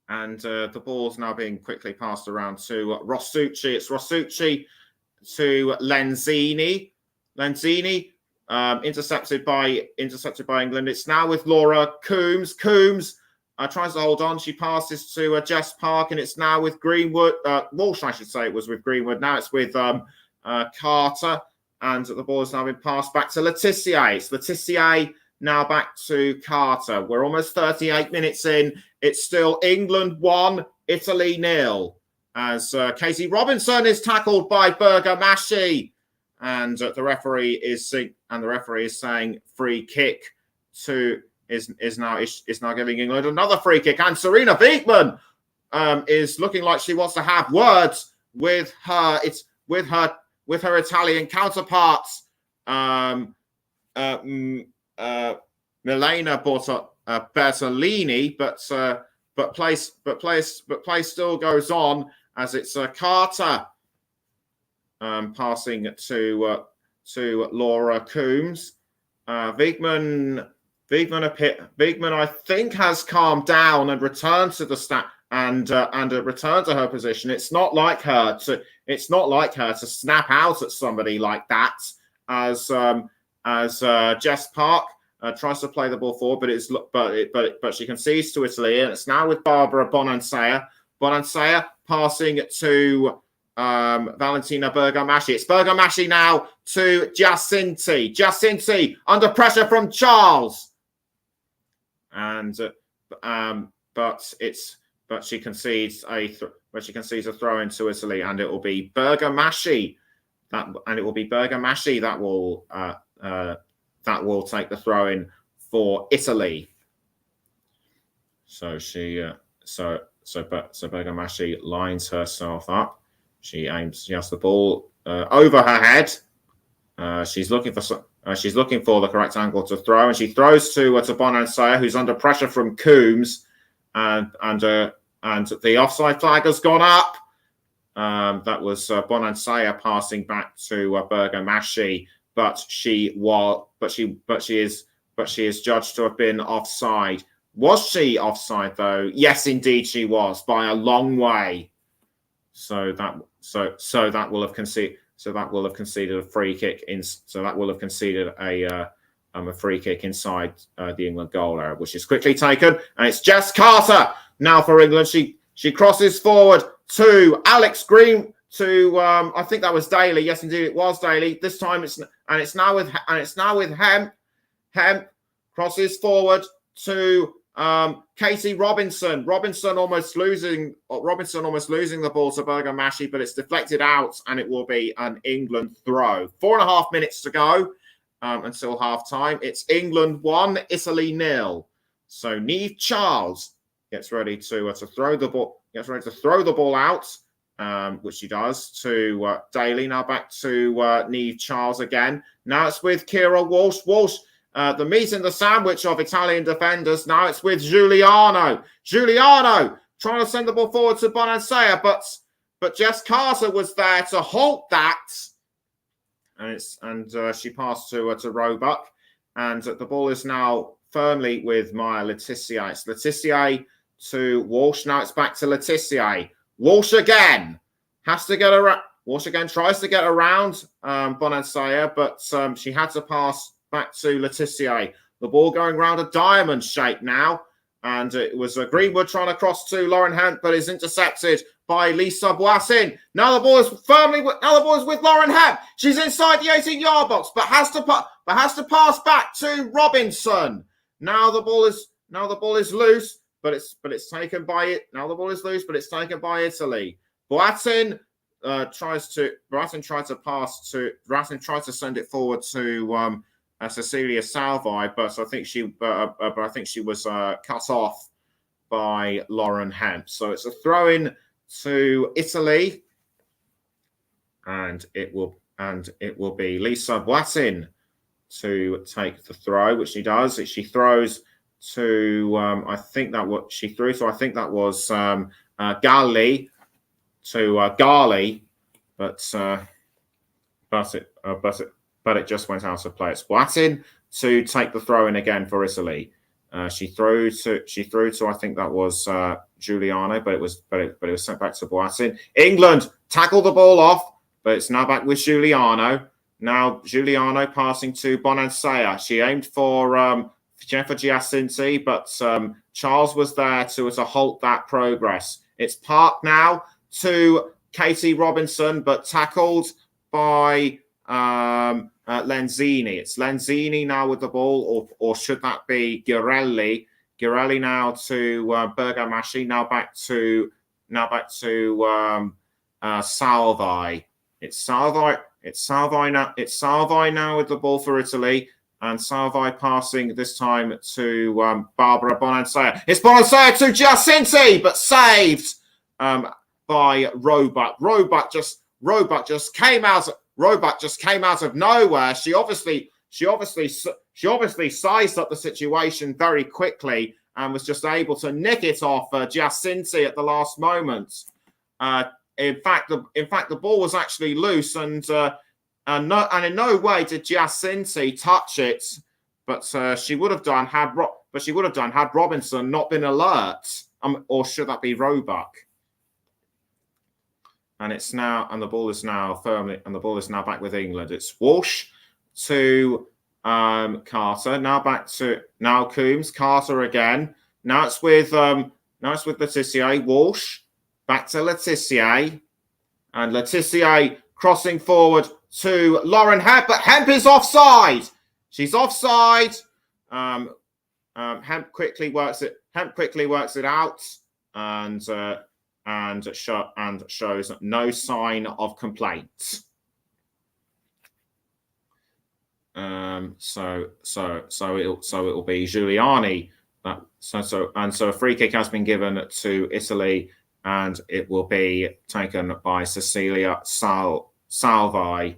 and the ball's now being quickly passed around to Rossucci. It's Rossucci to Lenzini. Lenzini intercepted by England. It's now with Laura Coombs. Coombs tries to hold on. She passes to Jess Park, and it's now with Greenwood. Walsh, I should say, it was with Greenwood. Now it's with Carter, and the ball has now been passed back to Letitia. It's Letitia now back to Carter. We're almost 38 minutes in. It's still England 1, Italy 0. As Katie Robinson is tackled by Bergamaschi, and the referee is saying free kick to is now giving England another free kick, and Serena Wiegmann is looking like she wants to have words with her. It's with her Italian counterparts, Milena Bertolini, but play still goes on as it's Carter passing to Laura Coombs. Wiegmann, I think, has calmed down and returned to the and returned to her position. It's not like her to snap out at somebody like that, as Jess Park tries to play the ball forward, but she concedes to Italy, and it's now with Barbara Bonansea. Bonansea passing to Valentina Bergamaschi. It's Bergamaschi now to Giacinti. Giacinti under pressure from Charles, and but she concedes a throw into Italy, and it will be Bergamaschi that will take the throw in for Italy. So Bergamaschi lines herself up. She has the ball over her head. She's looking for the correct angle to throw, and she throws to Bonansea, who's under pressure from Coombs, and the offside flag has gone up. That was Bonansea passing back to Bergamaschi, but she is judged to have been offside. Was she offside though? Yes, indeed she was, by a long way. So that will have conceded a free kick a free kick inside the England goal area, which is quickly taken, and it's Jess Carter now for England. She crosses forward to Alex Green, to I think that was Daly. Yes, indeed it was Daly. This time it's now with Hemp. Hemp crosses forward to Katie Robinson. Robinson almost losing the ball to Bergamaschi, but it's deflected out, and it will be an England throw. 4.5 minutes to go until half time. It's England 1, Italy 0. So Niamh Charles gets ready to throw the ball. Gets ready to throw the ball out, which she does to Daly. Now back to Niamh Charles again. Now it's with Kira Walsh. Walsh. The meat and the sandwich of Italian defenders. Now it's with Giuliano. Giuliano trying to send the ball forward to Bonansea, but Jess Carter was there to halt that, and she passed to Roebuck, and the ball is now firmly with Maya Letizia. It's Letizia to Walsh. Now it's back to Letizia. Walsh again has to get around. Walsh again tries to get around Bonansea, but she had to pass back to Letizia. The ball going round a diamond shape now, and it was Greenwood trying to cross to Lauren Hemp, but is intercepted by Lisa Boissin. Now the ball is with Lauren Hemp. She's inside the 18-yard box, but has to pass back to Robinson. Now the ball is loose, but it's taken by it. Now the ball is loose, but it's taken by Italy. Boateng tries to send it forward to Cecilia Salvi, but I think she was cut off by Lauren Hemp. So it's a throw in to Italy, and it will be Lisa Boateng to take the throw, which she does. She throws to I think that was Gali to Gali, but it just went out of play. It's Boateng to take the throw in again for Italy. She threw to I think that was Giuliano, but it was sent back to Boateng. England tackled the ball off, but it's now back with Giuliano. Now Giuliano passing to Bonansea. She aimed for Giacinti, but Charles was there to halt that progress. It's Park now to Katie Robinson, but tackled by Lenzini. It's Lenzini now with the ball, or should that be Girelli? Girelli now to Bergamaschi. Now back to Salvi. It's Salvi now with the ball for Italy. And Salvi passing this time to Barbara Bonansea. It's Bonansea to Giacinti, but saved by Roebuck. Roebuck just came out. Roebuck just came out of nowhere. She obviously sized up the situation very quickly and was just able to nick it off Giacinti at the last moment. In fact, the ball was actually loose, and in no way did Giacinti touch it. But she would have done had Robinson not been alert. Or should that be Roebuck? And the ball is now back with England. It's Walsh to Carter. Now Coombs. Carter again. Now it's with Letitia. Walsh back to Letitia, and Letitia crossing forward to Lauren Hemp, but Hemp is offside. She's offside. Hemp quickly works it out, and shows no sign of complaint. So it'll be Giuliani. So a free kick has been given to Italy, and it will be taken by Cecilia Salvi.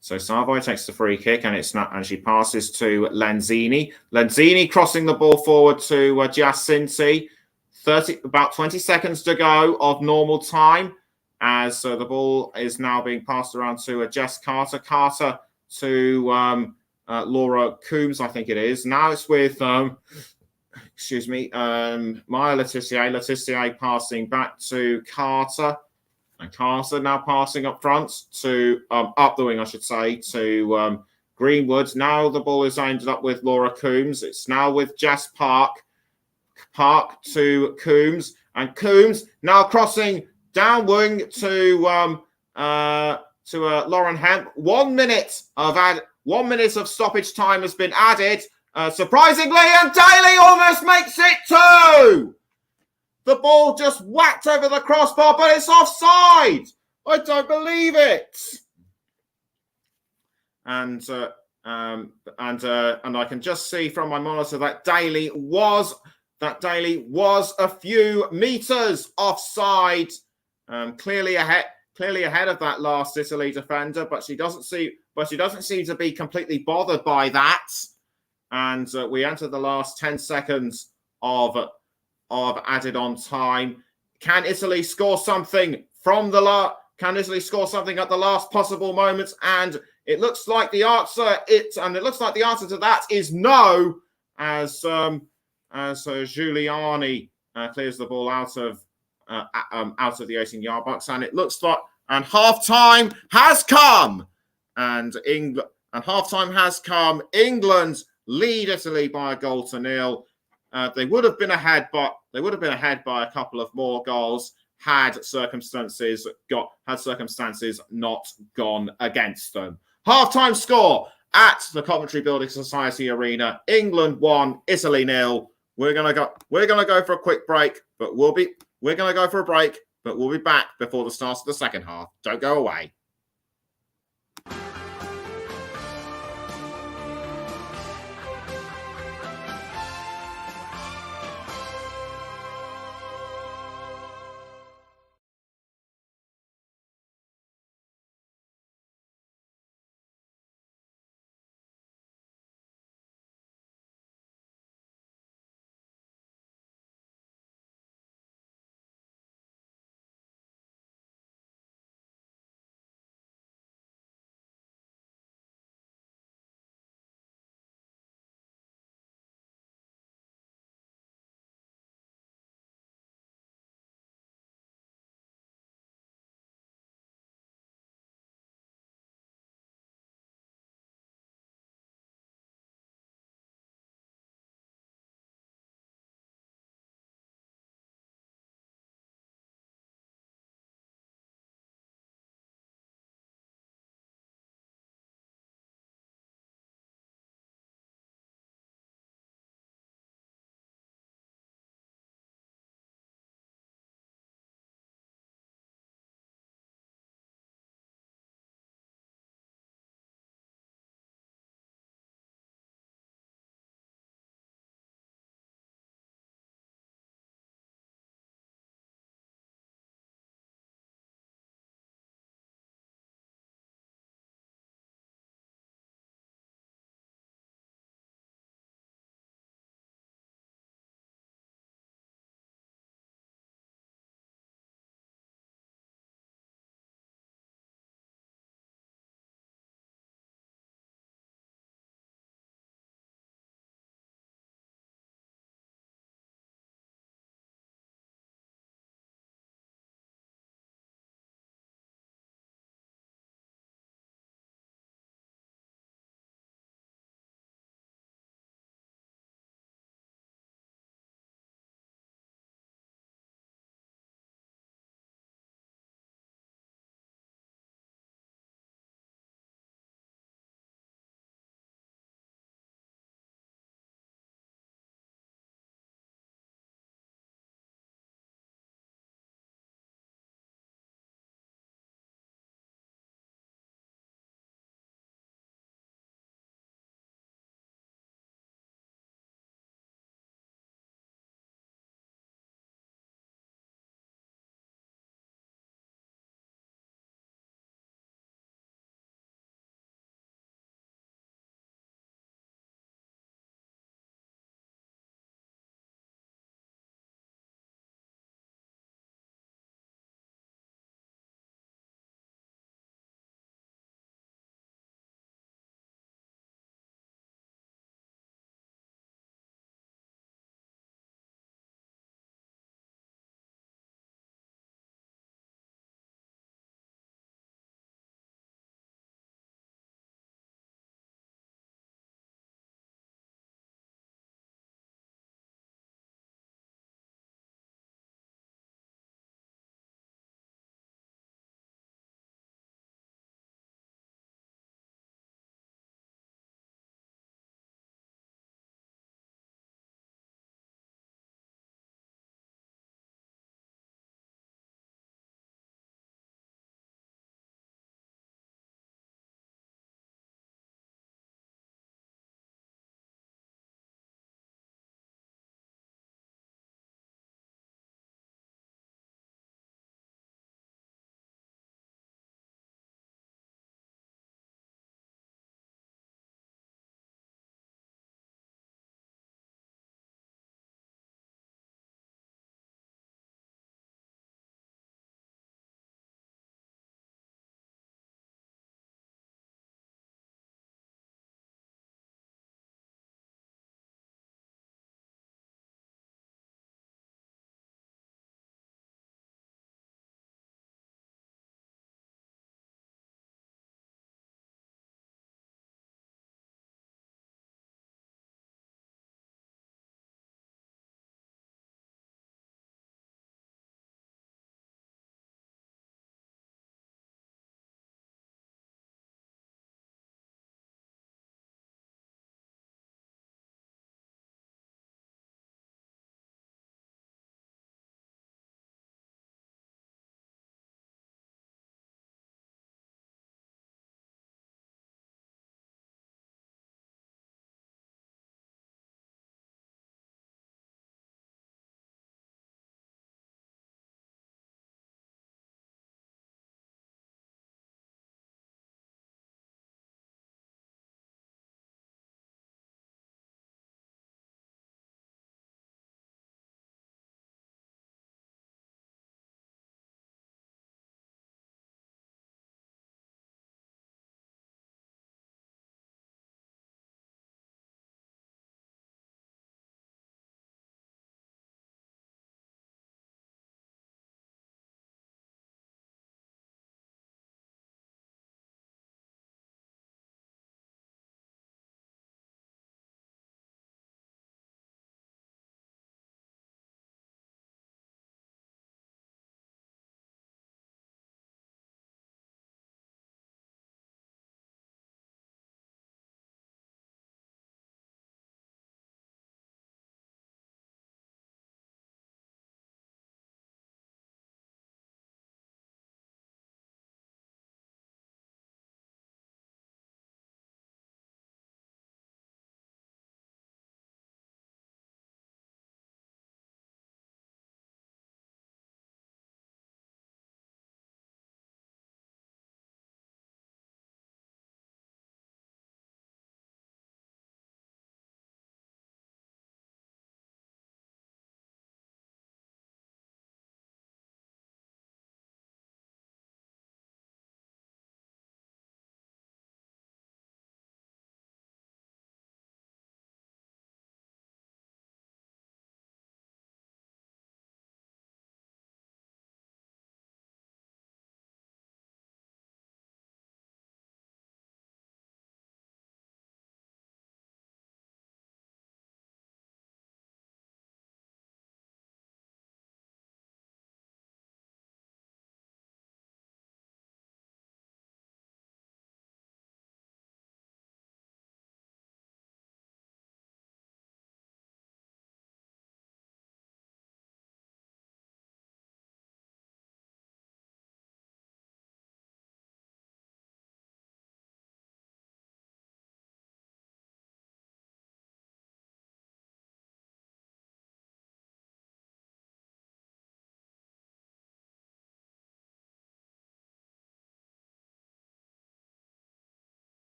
So Salvi takes the free kick, and she passes to Lenzini. Lenzini crossing the ball forward to Giacinti. About 20 seconds to go of normal time, as the ball is now being passed around to Jess Carter. Carter to Laura Coombs, I think it is. Now it's with Maya Letitia. Letitia passing back to Carter. And Carter now passing up front to up the wing, I should say, to Greenwood. Now the ball is ended up with Laura Coombs. It's now with Jess Park. Park to Coombs, and Coombs now crossing down wing to Lauren Hemp. 1 minute of stoppage time has been added, surprisingly, and Daly almost makes it 2. The ball just whacked over the crossbar, but it's offside. I don't believe it. And I can just see from my monitor that Daly was a few meters offside, clearly ahead of that last Italy defender, but she doesn't seem to be completely bothered by that. And we enter the last 10 seconds of added on time. Can Italy score something Can Italy score something at the last possible moment? And it looks like the answer to that is no, as Giuliani clears the ball out of the 18-yard box, and it looks like half-time has come, and England lead Italy by 1-0. They would have been ahead, but by a couple of more goals had circumstances not gone against them. Half-time score at the Coventry Building Society Arena: England 1, Italy 0. We're gonna go for a quick break, but we'll be back before the start of the second half. Don't go away.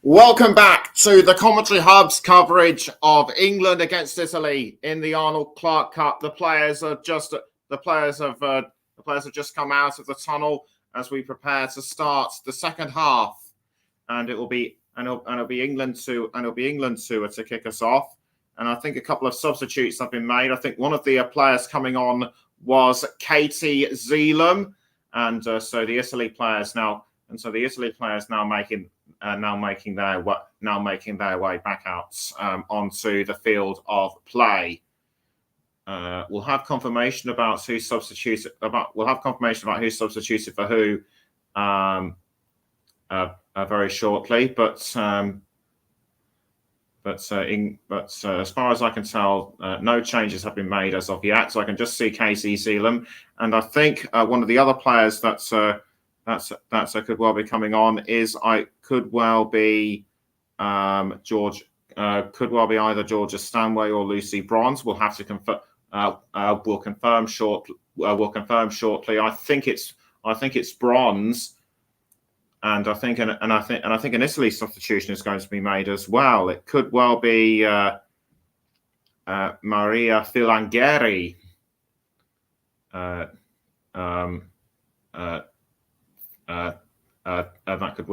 Welcome back to the Commentary Hub's coverage of England against Italy in the Arnold Clark Cup. The players have just come out of the tunnel as we prepare to start the second half, and it'll be England to kick us off. And I think a couple of substitutes have been made. I think one of the players coming on was Katie Zeelam, and so the Italy players now making their way back out onto the field of play. We'll have confirmation about who substituted for who very shortly. But as far as I can tell, no changes have been made as of yet. So I can just see Casey Zeelam, and I think one of the other players that could well be coming on could well be either Georgia Stanway or Lucy Bronze. We'll have to confirm. We'll confirm shortly. I think it's Bronze, and I think an Italy substitution is going to be made as well. It could well be Maria Filangeri. That could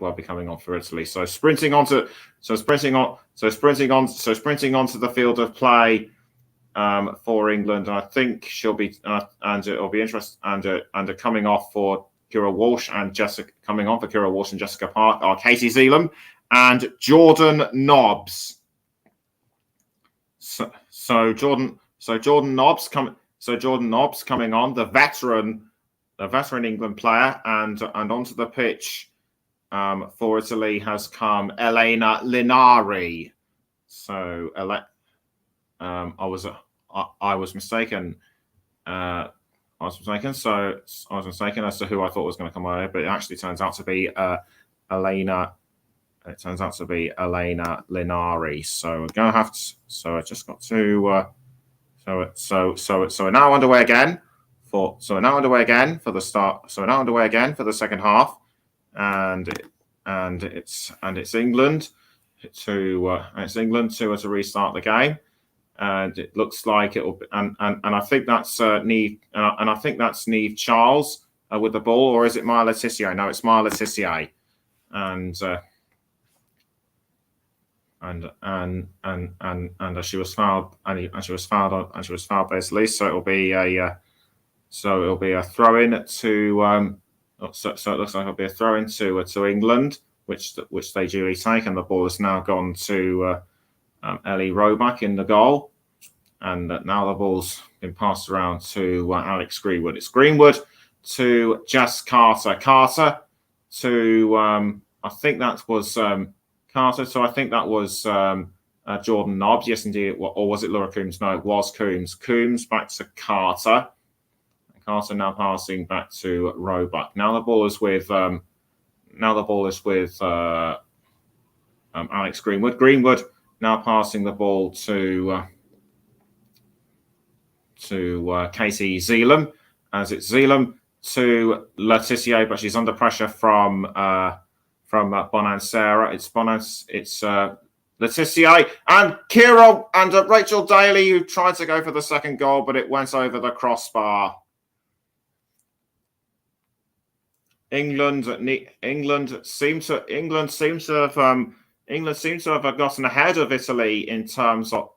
well be coming on for Italy. So sprinting onto the field of play for England, and I think she'll be and it'll be interesting and coming off for Kira Walsh and Jessica Park are Katie Zeelam and Jordan Nobbs. So Jordan Nobbs coming on, the veteran England player, and onto the pitch for Italy has come Elena Linari. So I was mistaken. I was mistaken as to who I thought was going to come over, but it actually turns out to be Elena. It turns out to be Elena Linari. So we're going to have to. So I just got to. So we're now underway again for the start. So we're now underway again for the second half, and it's England to restart the game. And it looks like it'll be, and I think that's Neve, and I think that's Neve Charles with the ball, or is it Maya Letitia? No, it's Maya Letitia, and she was fouled, and she was fouled basically. So it'll be a throw in to so it looks like it'll be a throw in to England, which they duly take, and the ball has now gone to Ellie Roebuck in the goal, and now the ball's been passed around to Alex Greenwood. It's Greenwood to Jess Carter. Carter to I think that was Carter. So I think that was Jordan Nobbs. Yes, indeed. Or was it Laura Coombs? No, it was Coombs. Coombs back to Carter. Carter now passing back to Roebuck. Now the ball is with Alex Greenwood. Greenwood now passing the ball to Katie Zeelam, as it's Zeelam to Letitia, but she's under pressure from Bonansera. It's Letitia and Kira and Rachel Daly, who tried to go for the second goal, but it went over the crossbar. England seem to have gotten ahead of Italy in terms of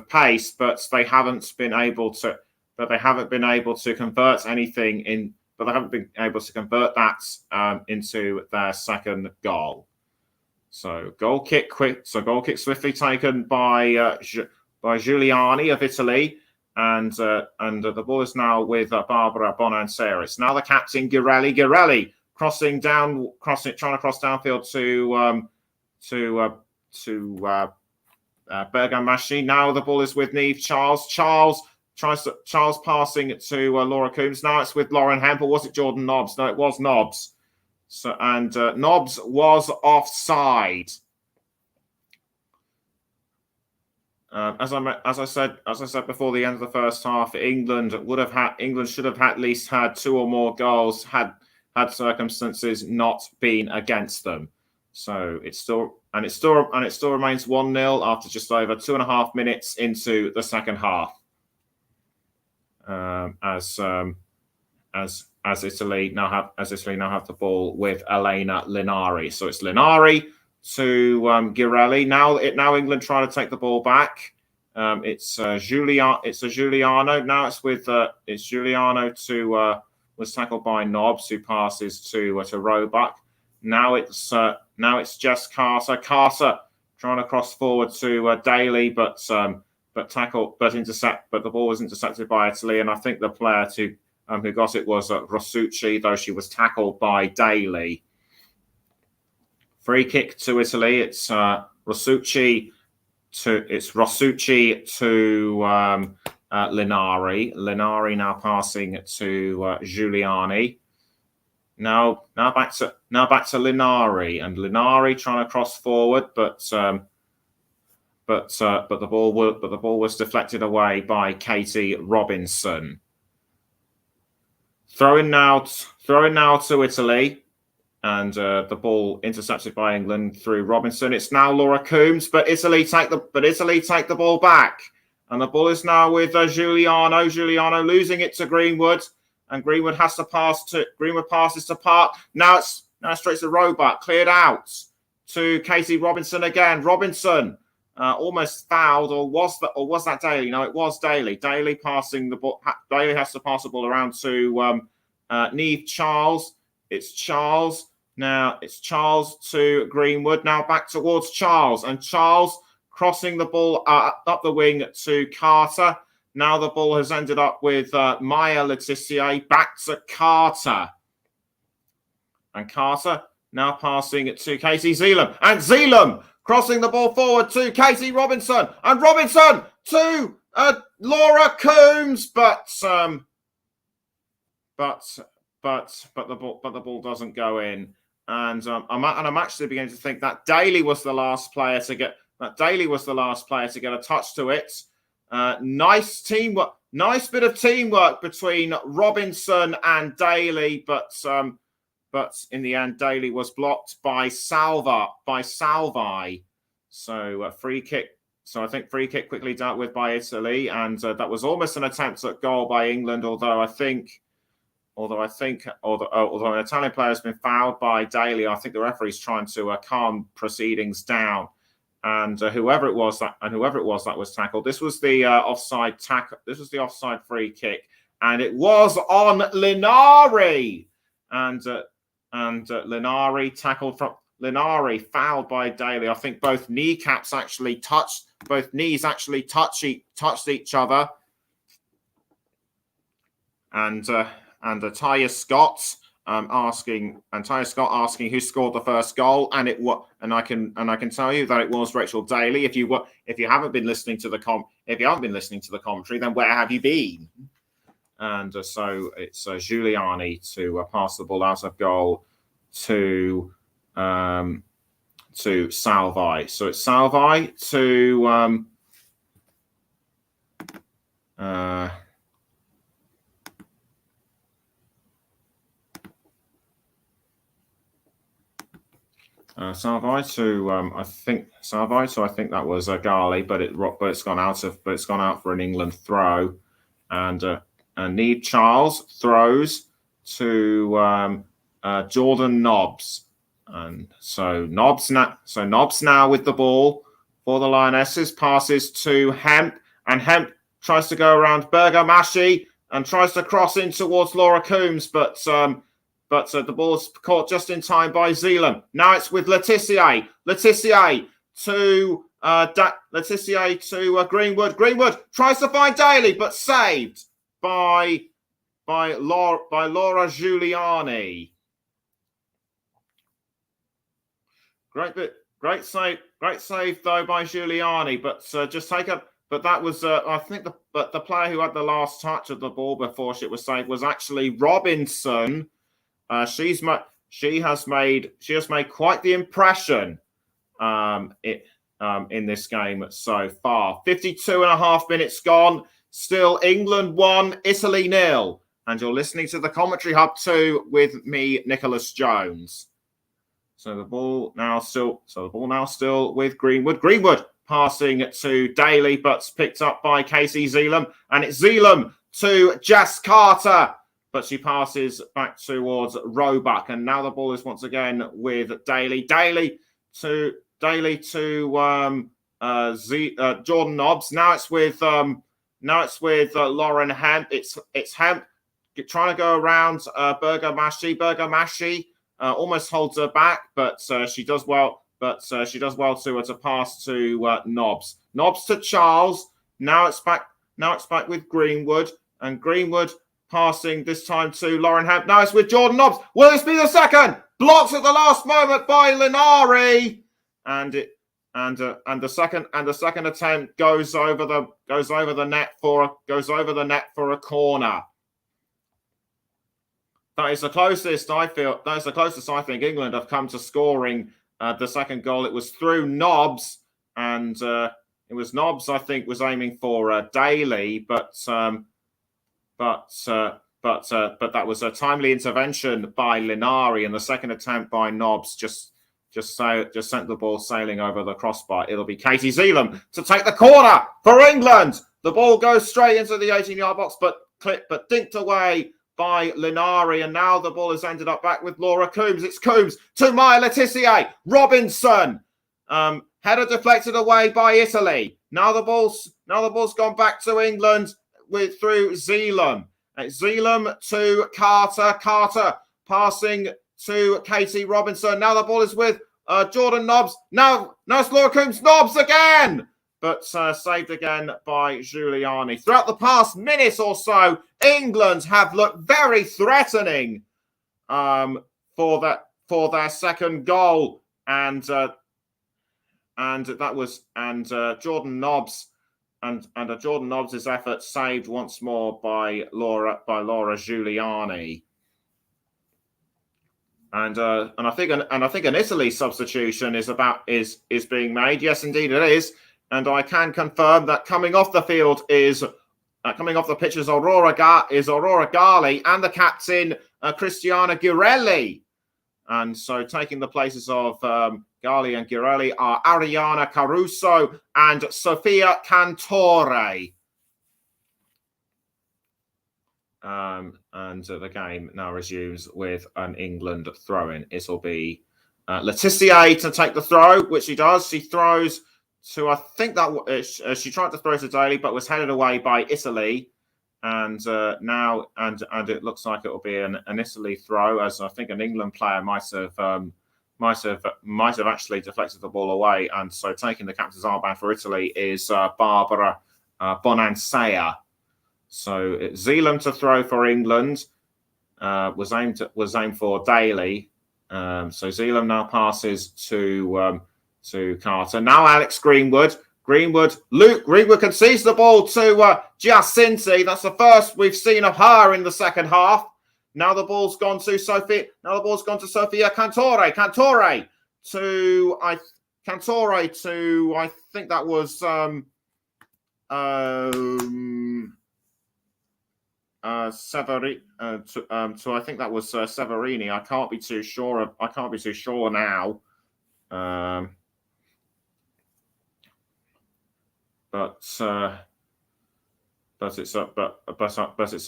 pace, but they haven't been able to convert anything in. But they haven't been able to convert that into their second goal. So goal kick swiftly taken by Giuliani of Italy, and the ball is now with Barbara Bonansera. It's now the captain Girelli trying to cross downfield to Bergamashi. Now the ball is with Neve Charles. Charles passing it to Laura Coombs. Now it's with Lauren Hempel. Was it Jordan Nobbs? No, it was Nobbs. So Nobbs was offside. As I said before the end of the first half, England should have at least had two or more goals had circumstances not been against them. So it still remains 1-0 after just over 2.5 minutes into the second half. As Italy now have the ball with Elena Linari. So it's Linari to Girelli. Now England trying to take the ball back. It's Giuliano. Now it's Giuliano was tackled by Nobbs, who passes to Roebuck. Now it's Jess Carter. Carter trying to cross forward to Daly, but the ball was intercepted by Italy, and I think the player who got it was Rossucci, though she was tackled by Daly. Free kick to Italy. It's Rossucci to Linari. Linari now passing to Giuliani. Now back to Linari, and Linari trying to cross forward, but the ball was deflected away by Katie Robinson. Throwing now to Italy, and the ball intercepted by England through Robinson. It's now Laura Coombs, but Italy take the ball back, and the ball is now with Giuliano. Giuliano losing it to Greenwood, and Greenwood passes to Park. Now straight to Roebuck, cleared out to Katie Robinson again. Robinson almost fouled, or was that Daly? No, it was Daly. Daly passing the ball. Daly has to pass the ball around to Niamh Charles. It's Charles. Now it's Charles to Greenwood. Now back towards Charles, and Charles crossing the ball up the wing to Carter. Now the ball has ended up with Maya Letitia. Back to Carter, and Carter now passing it to Katie Zeelam, and Zeelam crossing the ball forward to Katie Robinson, and Robinson to Laura Coombs, but the ball doesn't go in, and I'm actually beginning to think that Daly was the last player to get a touch to it. Nice teamwork, nice bit of teamwork between Robinson and Daly, but in the end, Daly was blocked by Salvi. So free kick. So I think free kick quickly dealt with by Italy, and that was almost an attempt at goal by England. Although an Italian player has been fouled by Daly, I think the referee's trying to calm proceedings down. And whoever it was that was tackled, this was the offside tackle. This was the offside free kick, and it was on Linari. And Linari tackled from Linari, fouled by Daly. I think both knees actually touched each other. And Tyre Scott asking who scored the first goal, and I can tell you that it was Rachel Daly. If you haven't been listening to the commentary, then where have you been? And so it's Giuliani to pass the ball out of goal to Salvi. So it's Salvi to Salvi to I think that was Gali, but it's gone out for an England throw, and Niamh Charles throws to Jordan Nobbs, and so Nobbs now with the ball for the Lionesses, passes to Hemp, and Hemp tries to go around Bergamashi and tries to cross in towards Laura Coombs, but the ball is caught just in time by Zeeland. Now it's with Letitia. Letitia to Greenwood. Greenwood tries to find Daly, but saved by Laura Giuliani. Great save though by Giuliani, but But that was, I think, the player who had the last touch of the ball before it was saved was actually Robinson. She has made quite the impression in this game so far. 52.5 minutes gone. Still England 1, Italy 0. And you're listening to the Commentary Hub 2 with me, Nicholas Jones. So the ball now still with Greenwood. Greenwood passing to Daly, but picked up by Casey Zeelam, and it's Zeelam to Jess Carter, but she passes back towards Roebuck, and now the ball is once again with Daly. Daly to Jordan Nobbs. Now it's with Lauren Hemp. It's Hemp trying to go around Berger Mashi. Almost holds her back, but she does well. She does well to pass to Nobbs. Nobbs to Charles. Now it's back with Greenwood, and Greenwood passing this time to Lauren Hemp. Now it's with Jordan Nobbs. Will this be the second? Blocked at the last moment by Linari, and the second attempt goes over the net for a corner. That is the closest I think England have come to scoring the second goal. It was through Nobbs, and it was Nobbs I think was aiming for Daly, but that was a timely intervention by Linari, and the second attempt by Nobbs just sent the ball sailing over the crossbar. It'll be Katie Zeelam to take the corner for England. The ball goes straight into the 18-yard box, but dinked away by Linari, and now the ball has ended up back with Laura Coombs. It's Coombs to Maya Letitia. Robinson, header deflected away by Italy. Now the ball's gone back to England through Zeelam. Zeelam to Carter. Carter passing to Katie Robinson. Now the ball is with Jordan Nobbs. Now it's Laura Coombs. Nobbs again, but saved again by Giuliani. Throughout the past minute or so, England have looked very threatening for their second goal, and Jordan Nobbs and Jordan Nobbs' effort saved once more by Laura Giuliani. And I think an Italy substitution is being made. Yes, indeed it is. And I can confirm that coming off the pitch is Aurora Gali and the captain Cristiana Girelli. And so taking the places of Gali and Girelli are Ariana Caruso and Sofia Cantore. And the game now resumes with an England throw-in. It'll be Letitia to take the throw, which she does. She throws to, I think that she tried to throw to Daly, but was headed away by Italy. And now it looks like it will be an Italy throw, as I think an England player might have actually deflected the ball away. And so taking the captain's armband for Italy is Barbara Bonansea. So Zeelam to throw for England was aimed for Daly. So Zeelam now passes to Carter. Now Alex Greenwood. Luke Greenwood concedes the ball to Giacinti. That's the first we've seen of her in the second half. Now the ball's gone to Sophia. Sofia Cantore. Cantore to I think that was Severini. I can't be too sure now. But it's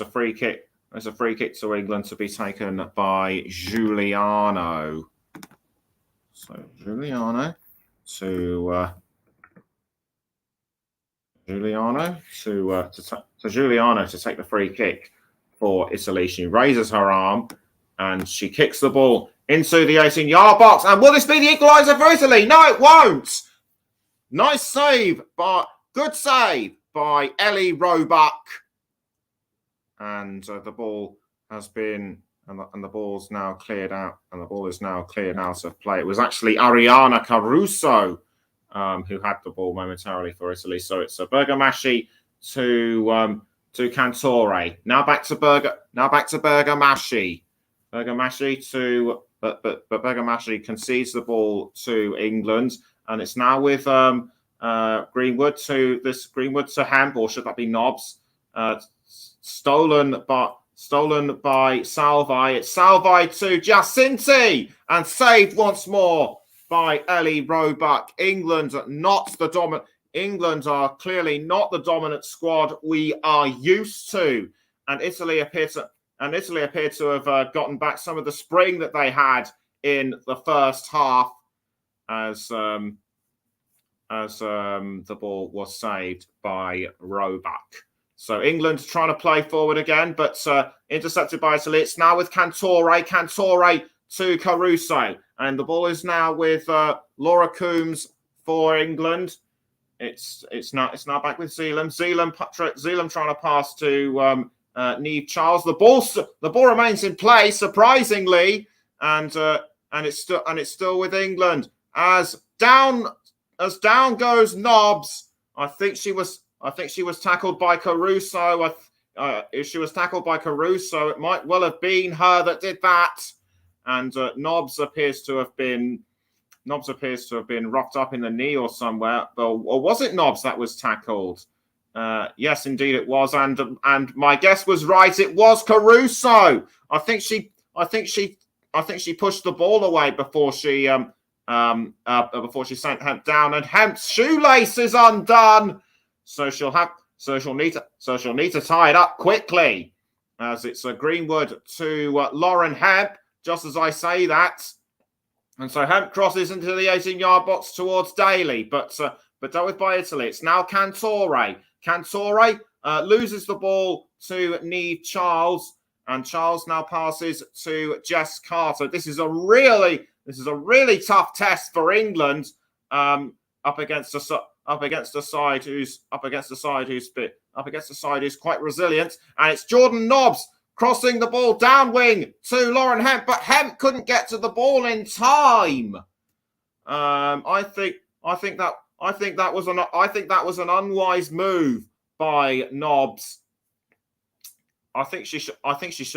a free kick. It's a free kick to England to be taken by Giuliano. So Giuliano to take the free kick for Italy. She raises her arm and she kicks the ball into the 18-yard box. And will this be the equaliser for Italy? No, it won't. Nice save, but good save by Ellie Roebuck. And the ball has been, and the ball's now cleared out, and the ball is now cleared out of play. It was actually Ariana Caruso who had the ball momentarily for Italy. So it's a Bergamaschi to Cantore. Now back to Bergamaschi. But Bergamaschi concedes the ball to England, and it's now with Greenwood to Hemp, or should that be Nobbs? Stolen Stolen by Salvi. It's Salvi to Jacinti and saved once more by Ellie Roebuck. England are clearly not the dominant squad we are used to, and Italy appear to have gotten back some of the spring that they had in the first half, as the ball was saved by Roebuck. So England trying to play forward again, but intercepted by Italy. It's now with Cantore. Cantore to Caruso, and the ball is now with Laura Coombs for England. It's now back with Zeeland. Zeeland trying to pass to Niamh Charles. The ball remains in play, surprisingly, and it's still with England. As down goes Nobbs. I think she was tackled by Caruso. If she was tackled by Caruso, it might well have been her that did that. And Nobbs appears to have been roughed up in the knee or somewhere. Or was it Nobbs that was tackled? Yes, indeed it was. And my guess was right. It was Caruso. I think she pushed the ball away before she sent Hemp down, and Hemp's shoelace is undone. So she'll need to tie it up quickly, as it's a Greenwood to Lauren Hemp. Just as I say that, and so Hemp crosses into the 18-yard box towards Daly, but dealt with by Italy. It's now Cantore. Cantore loses the ball to Niamh Charles, and Charles now passes to Jess Carter. This is a really tough test for England, up against a side who's quite resilient, and it's Jordan Nobbs crossing the ball down wing to Lauren Hemp, but Hemp couldn't get to the ball in time. I think that was an unwise move by Nobbs. I think she should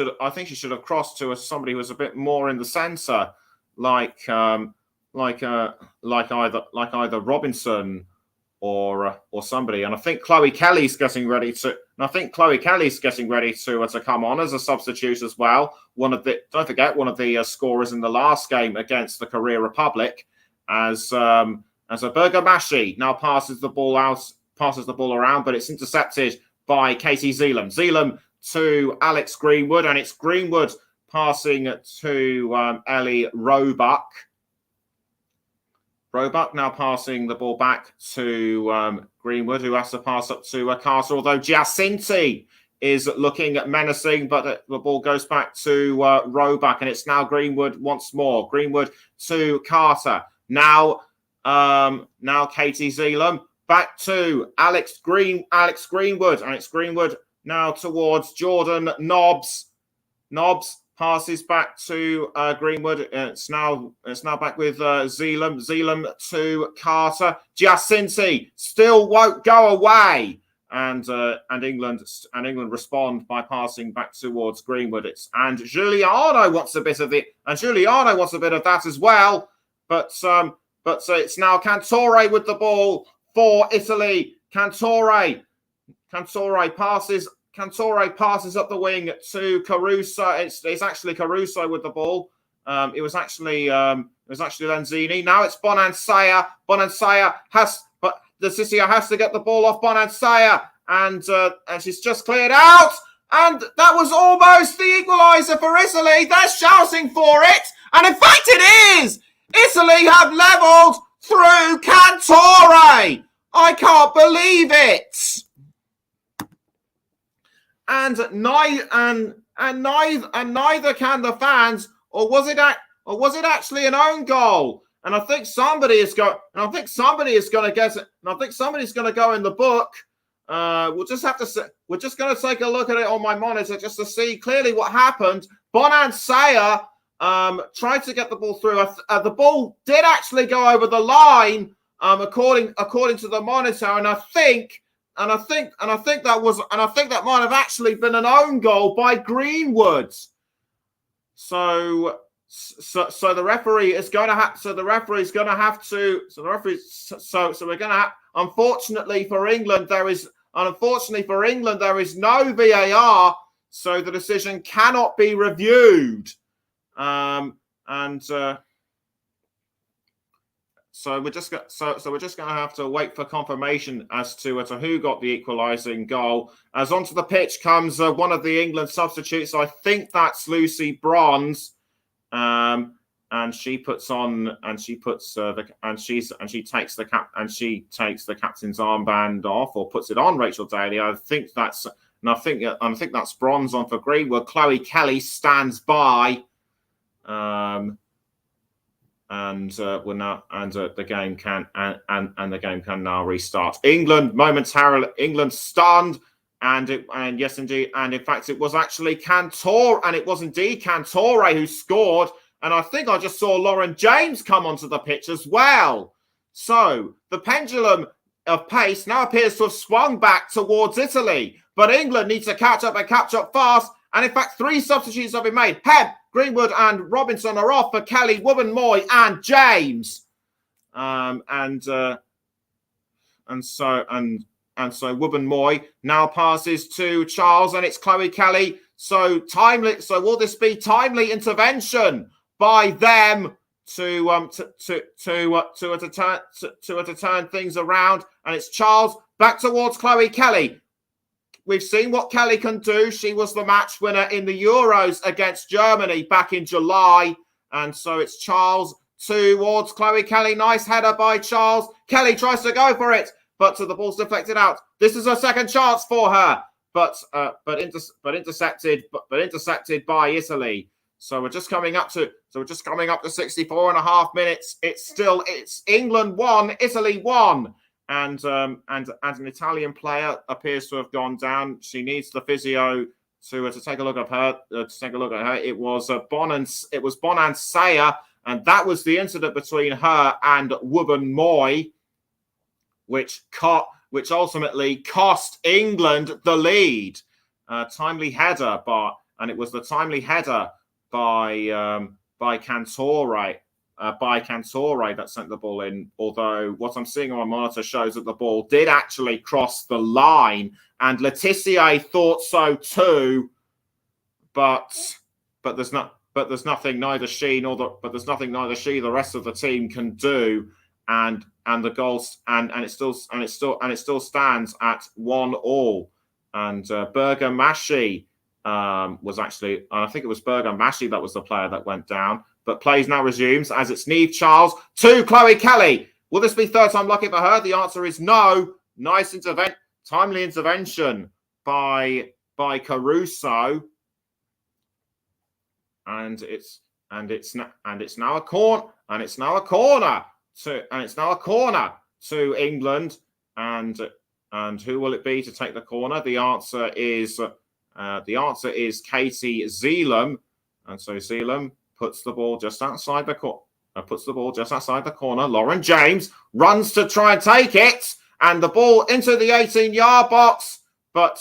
have crossed to somebody who was a bit more in the centre, like either Robinson or somebody. And I think Chloe Kelly's getting ready to come on as a substitute as well. Don't forget, one of the scorers in the last game against the Korea Republic, as a Bergamashi now passes the ball around, but it's intercepted by Katie Zeelam. Zeelam to Alex Greenwood, and it's Greenwood passing to Ellie Roebuck. Roebuck now passing the ball back to Greenwood, who has to pass up to Carter, although Jacinti is looking menacing, but the ball goes back to Roebuck, and it's now Greenwood once more. Greenwood to Carter. Now Katie Zeelam back to Alex Greenwood, and it's Greenwood now towards Jordan Nobbs. Nobbs passes back to Greenwood. It's now back with Zeelam. Zeelam to Carter. Jacinti still won't go away, and England respond by passing back towards Greenwood. And Giuliano wants a bit of that as well. But it's now Cantore with the ball for Italy. Cantore passes up the wing to Caruso. It's actually Caruso with the ball. It was actually Lanzini. Now it's Bonansea. But the Sissia has to get the ball off Bonansea, and she's just cleared out. And that was almost the equaliser for Italy. They're shouting for it, and in fact it is. Italy have levelled through Cantore. I can't believe it. And neither can the fans, or was it actually an own goal? And I think somebody's going to get it. And I think somebody's going to go in the book. We're just going to take a look at it on my monitor just to see clearly what happened. Bonansea tried to get the ball through. The ball did actually go over the line, according to the monitor, and I think that might have actually been an own goal by Greenwood. So the referee is going to have. So the referee's going to have to. So the referee. So we're going to have. Unfortunately for England, there is no VAR. so the decision cannot be reviewed. So we're just going to have to wait for confirmation as to who got the equalising goal. As onto the pitch comes one of the England substitutes. I think that's Lucy Bronze, and she takes the captain's armband off, or puts it on Rachel Daly. I think that's Bronze on for Greenwood. Chloe Kelly stands by. The game can now restart. England stunned, and yes indeed, and in fact it was actually Cantore who scored, and I think I just saw Lauren James come onto the pitch as well. So the pendulum of pace now appears to have swung back towards Italy, but England needs to catch up fast. And in fact, 3 substitutes have been made. Hebb, Greenwood and Robinson are off for Kelly, Wubben-Moy and James. So Wubben-Moy now passes to Charles, and it's Chloe Kelly. So will this be timely intervention by them to turn things around? And it's Charles back towards Chloe Kelly. We've seen what Kelly can do. She was the match winner in the Euros against Germany back in July. And so it's Charles towards Chloe Kelly. Nice header by Charles. Kelly tries to go for it, but the ball's deflected out. This is a second chance for her, but intercepted by Italy. So we're just coming up to 64.5 minutes. It's England 1, Italy 1. And an Italian player appears to have gone down. She needs the physio to take a look at her. It was Bonan Sayer, and that was the incident between her and Wubben-Moy, which ultimately cost England the lead. Timely header, it was the timely header by Cantore. That sent the ball in, although what I'm seeing on my monitor shows that the ball did actually cross the line, and Laetitia thought so too, but there's nothing neither she the rest of the team can do, and the goals and it still stands at 1-1. And Bergamaschi was actually, I think it was Bergamaschi that was the player that went down. But plays now resumes as it's Niamh Charles to Chloe Kelly. Will this be third time lucky for her? The answer is no. Nice timely intervention by Caruso, and it's now a corner to England. And who will it be to take the corner? The answer is Katie Zeelam, and so Zeelam puts the ball just outside the corner. Lauren James runs to try and take it, and the ball into the 18-yard box, but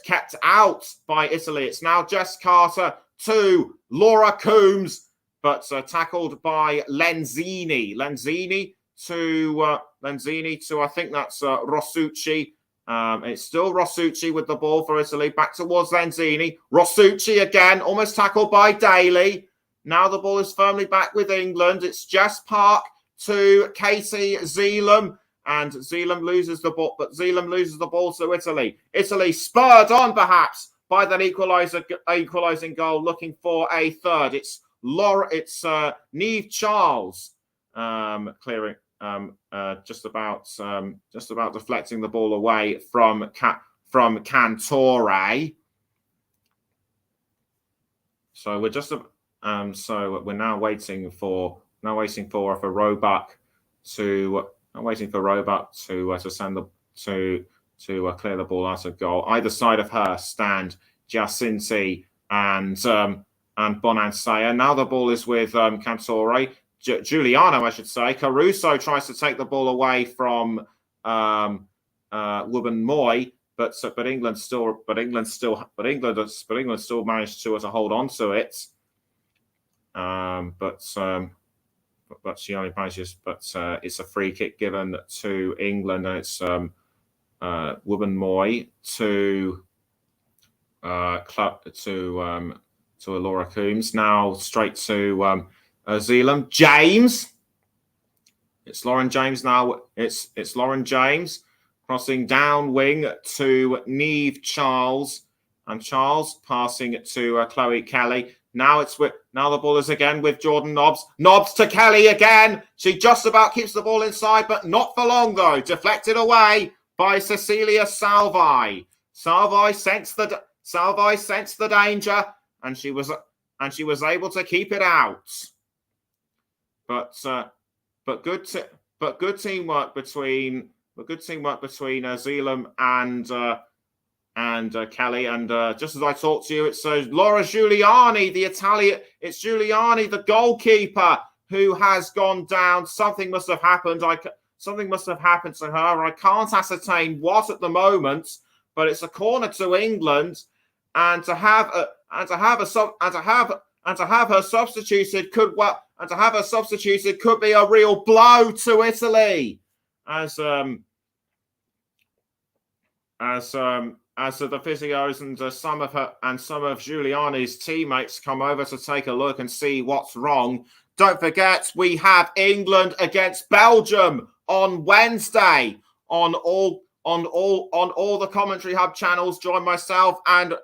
kept out by Italy. It's now Jess Carter to Laura Coombs, but tackled by Lenzini. Lenzini to I think that's Rossucci. It's still Rossucci with the ball for Italy. Back towards Lenzini. Rossucci again, almost tackled by Daly. Now the ball is firmly back with England. It's Jess Park to Katie Zeelam. And Zeelam loses the ball, but Zeelam loses the ball to Italy. Italy spurred on perhaps by that equalising goal, looking for a third. It's Niamh Charles clearing. Just about deflecting the ball away from Cantore. So we're now waiting for Roebuck to send to clear the ball out of goal. Either side of her stand Giacinti and Bonansea. Now the ball is with Cantore. Giuliano, I should say. Caruso tries to take the ball away from Wubben-Moy, but England still managed to hold on to it. But she only manages. But it's a free kick given to England, and it's Wubben-Moy to Laura Coombs. Now straight to Zealand. James. It's Lauren James now. It's Lauren James crossing down wing to Neve Charles, and Charles passing it to Chloe Kelly. Now the ball is again with Jordan Nobbs. Nobbs to Kelly again. She just about keeps the ball inside, but not for long though. Deflected away by Cecilia Salvi. Salvi sensed the danger, and she was able to keep it out. But good teamwork between Zealand and Kelly. And just as I talked to you, it's Laura Giuliani, the Italian. It's Giuliani, the goalkeeper, who has gone down. Something must have happened. Something must have happened to her. I can't ascertain what at the moment, but it's a corner to England, and to have her substituted could be a real blow to Italy, as the physios and some of Giuliani's teammates come over to take a look and see what's wrong. Don't forget, we have England against Belgium on Wednesday on all the Commentary Hub channels. Join myself and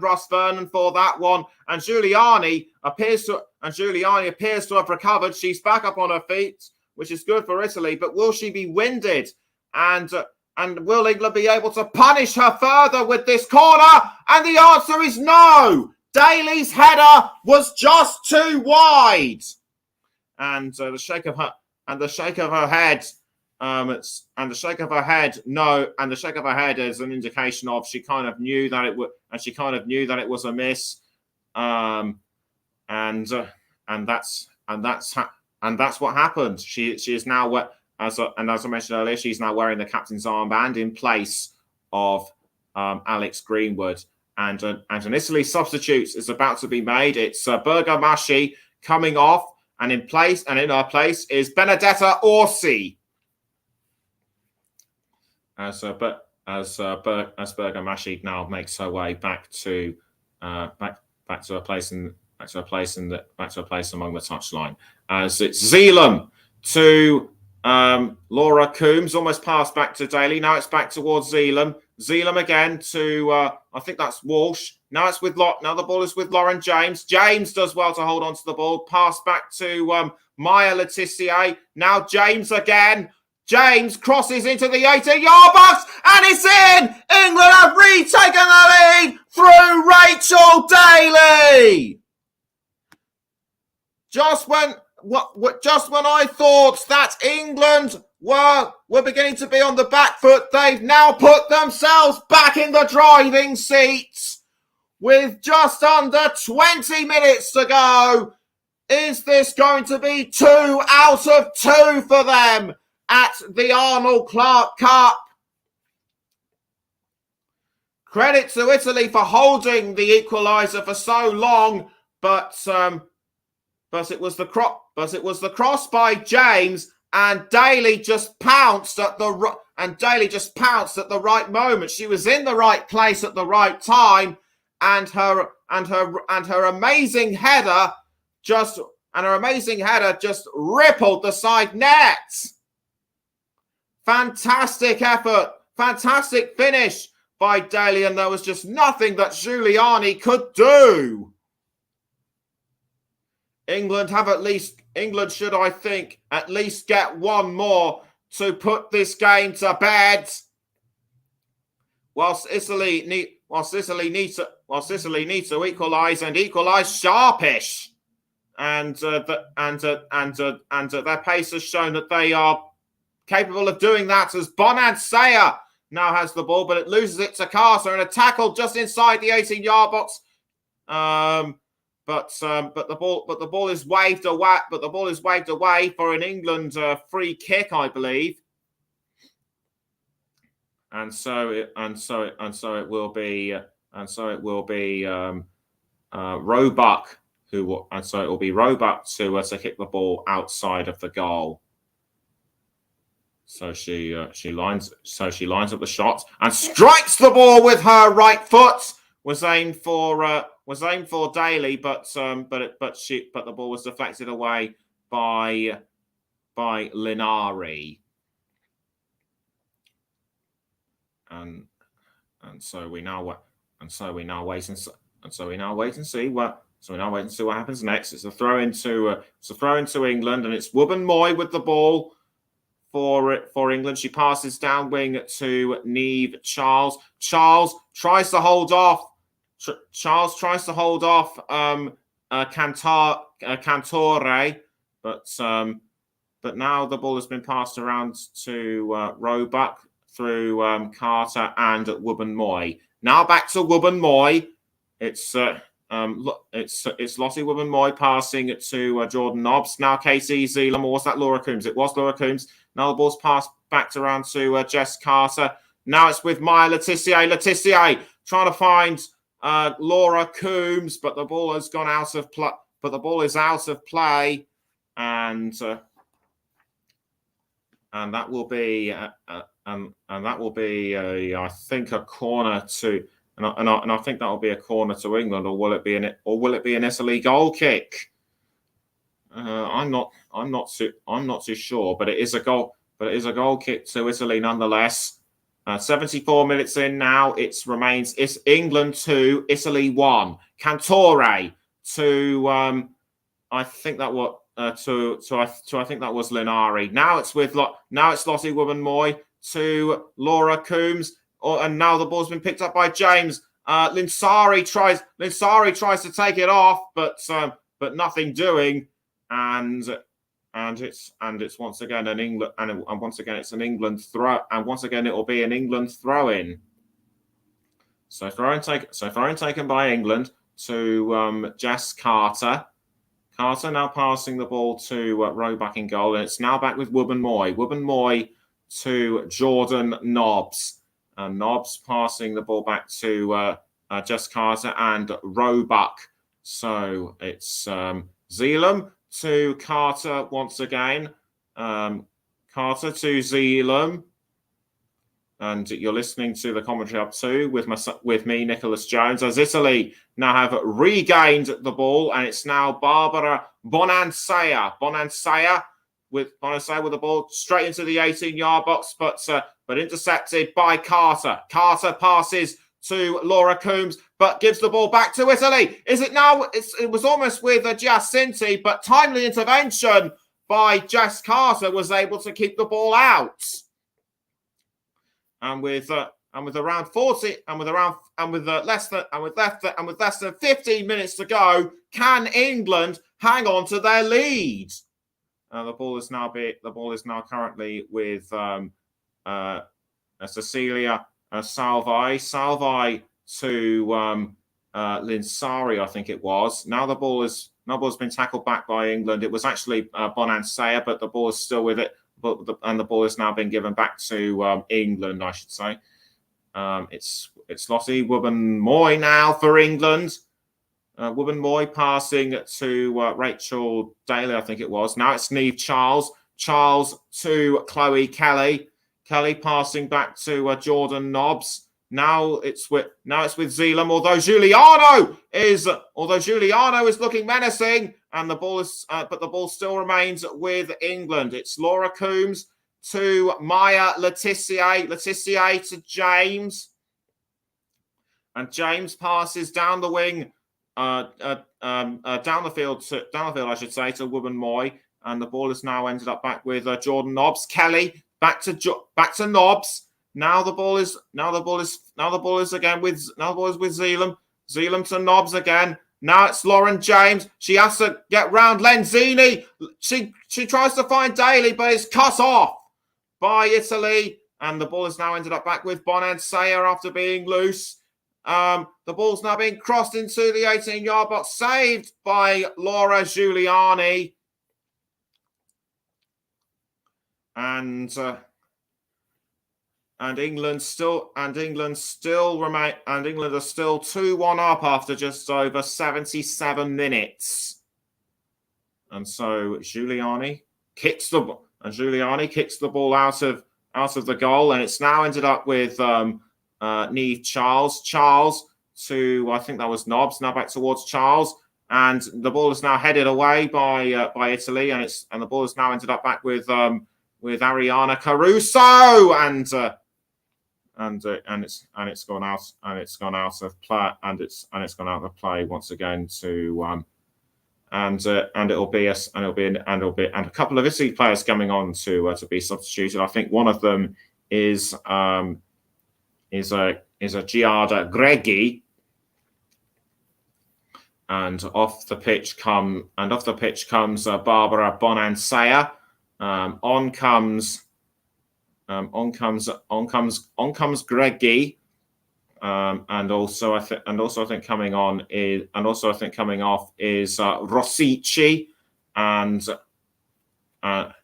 Russ Vernon for that one. And Giuliani appears to have recovered. She's back up on her feet, which is good for Italy. But will she be winded? And will England be able to punish her further with this corner? And the answer is no. Daly's header was just too wide. And the shake of her head. The shake of her head is an indication of she kind of knew that it was a miss, and that's what happened. She is now, as I mentioned earlier, she's now wearing the captain's armband in place of Alex Greenwood, and an Italy substitute is about to be made. It's Bergamaschi coming off, and in her place is Benedetta Orsi. As Bergamaschi now makes her way back to a place among the touchline. As it's Zealand to Laura Coombs, almost passed back to Daly. Now it's back towards Zealand. Zealand again to I think that's Walsh. Now the ball is with Lauren James. James does well to hold on to the ball. Pass back to Maya Letitia. Now James again. James crosses into the 18-yard box, and it's in! England have retaken the lead through Rachel Daly! Just when I thought that England were beginning to be on the back foot, they've now put themselves back in the driving seats with just under 20 minutes to go. Is this going to be 2 out of 2 for them at the Arnold Clark Cup? Credit to Italy for holding the equaliser for so long, but it was the cross by James, and Daly just pounced at the right moment. She was in the right place at the right time, and her amazing header just rippled the side net. Fantastic effort, fantastic finish by Daly, and there was just nothing that Giuliani could do. England should, I think, at least get one more to put this game to bed. Whilst Italy need to equalise and equalise sharpish, and their pace has shown that they are capable of doing that, as Bonansea now has the ball, but it loses it to Carter, and a tackle just inside the 18-yard box. But the ball is waved away. But the ball is waved away for an England free kick, I believe. And so it will be Roebuck to kick the ball outside of the goal. So she lines up the shot and strikes the ball with her right foot. Was aimed for Daly, but the ball was deflected away by Linari. And so we now wait and see what happens next. It's a throw into England, and it's Wubben-Moy with the ball for England. She passes down wing to Niamh Charles. Charles tries to hold off. Cantore, but now the ball has been passed around to Roebuck through Carter and Wubben-Moy. Now back to Wubben-Moy. It's Lottie Wubben-Moy passing it to Jordan Nobbs. Now Casey Zeeland, or was that Laura Coombs? It was Laura Coombs. Now the ball's passed back around to Jess Carter. Now it's with Maya Letitia. Letitia trying to find Laura Coombs, but the ball has gone out of play. But the ball is out of play, and that will be I think a corner to. And I think that will be a corner to England, or will it be an Italy goal kick? I'm not too sure, but it is a goal. But it is a goal kick to Italy nonetheless. 74 minutes in now. It's England 2, Italy 1. Cantore to I think that was I think that was Linari. Now it's Lottie Wubben-Moy to Laura Coombs. And now the ball's been picked up by James. Linsari tries to take it off, but nothing doing, and it's once again an England and once again it's an England throw, and once again it will be an England throw-in. So throw-in taken by England to Jess Carter. Carter now passing the ball to Roebuck in goal, and it's now back with Wubben-Moy. Wubben-Moy to Jordan Nobbs. And Nobbs passing the ball back to Jess Carter and Roebuck. So it's Zeeland to Carter once again. Carter to Zeeland. And you're listening to the commentary up two with me, Nicholas Jones, as Italy now have regained the ball, and it's now Barbara Bonansea. Bonansea with the ball straight into the 18-yard box, but intercepted by Carter. Carter passes to Laura Coombs, but gives the ball back to Italy. Is it now? It was almost with Giacinti, but timely intervention by Jess Carter was able to keep the ball out. And with less than 15 minutes to go, can England hang on to their lead? The ball is now currently with Cecilia Salvi. Salvi to Linsari, I think it was. Now the ball has been tackled back by England. It was actually Bonansea, but the ball is still with it. And the ball has now been given back to England, I should say. It's Lottie Wubben-Moy now for England. Wubben-Moy passing to Rachel Daly, I think it was. Now it's Niamh Charles. Charles to Chloe Kelly. Kelly passing back to Jordan Nobbs. Now it's with Zeeland. Although Giuliano is looking menacing, and the ball still remains with England. It's Laura Coombs to Maya Letitia. Letitia to James, and James passes down the wing. Down the field, I should say, to Wubben-Moy, and the ball has now ended up back with Jordan Nobbs. Kelly back to Nobbs. Now the ball is again with Zeeland. Zeeland to Nobbs again. Now it's Lauren James. She has to get round Lenzini. She tries to find Daly, but it's cut off by Italy, and the ball has now ended up back with Bonansea after being loose. The ball's now being crossed into the 18-yard box, saved by Laura Giuliani. And England are still 2-1 up after just over 77 minutes. And so Giuliani kicks the and Giuliani kicks the ball out of the goal, and it's now ended up with Niamh Charles. Charles to, I think that was Nobbs. Now back towards Charles, and the ball is now headed away by Italy, and the ball has now ended up back with Ariana Caruso, and it's gone out of play, and it's gone out of play once again to and it'll be a couple of Italy players coming on to be substituted. I think one of them is a Giada Greggi, and off the pitch comes Barbara Bonansea. On comes Greggi, and also I think coming off is Rossici, and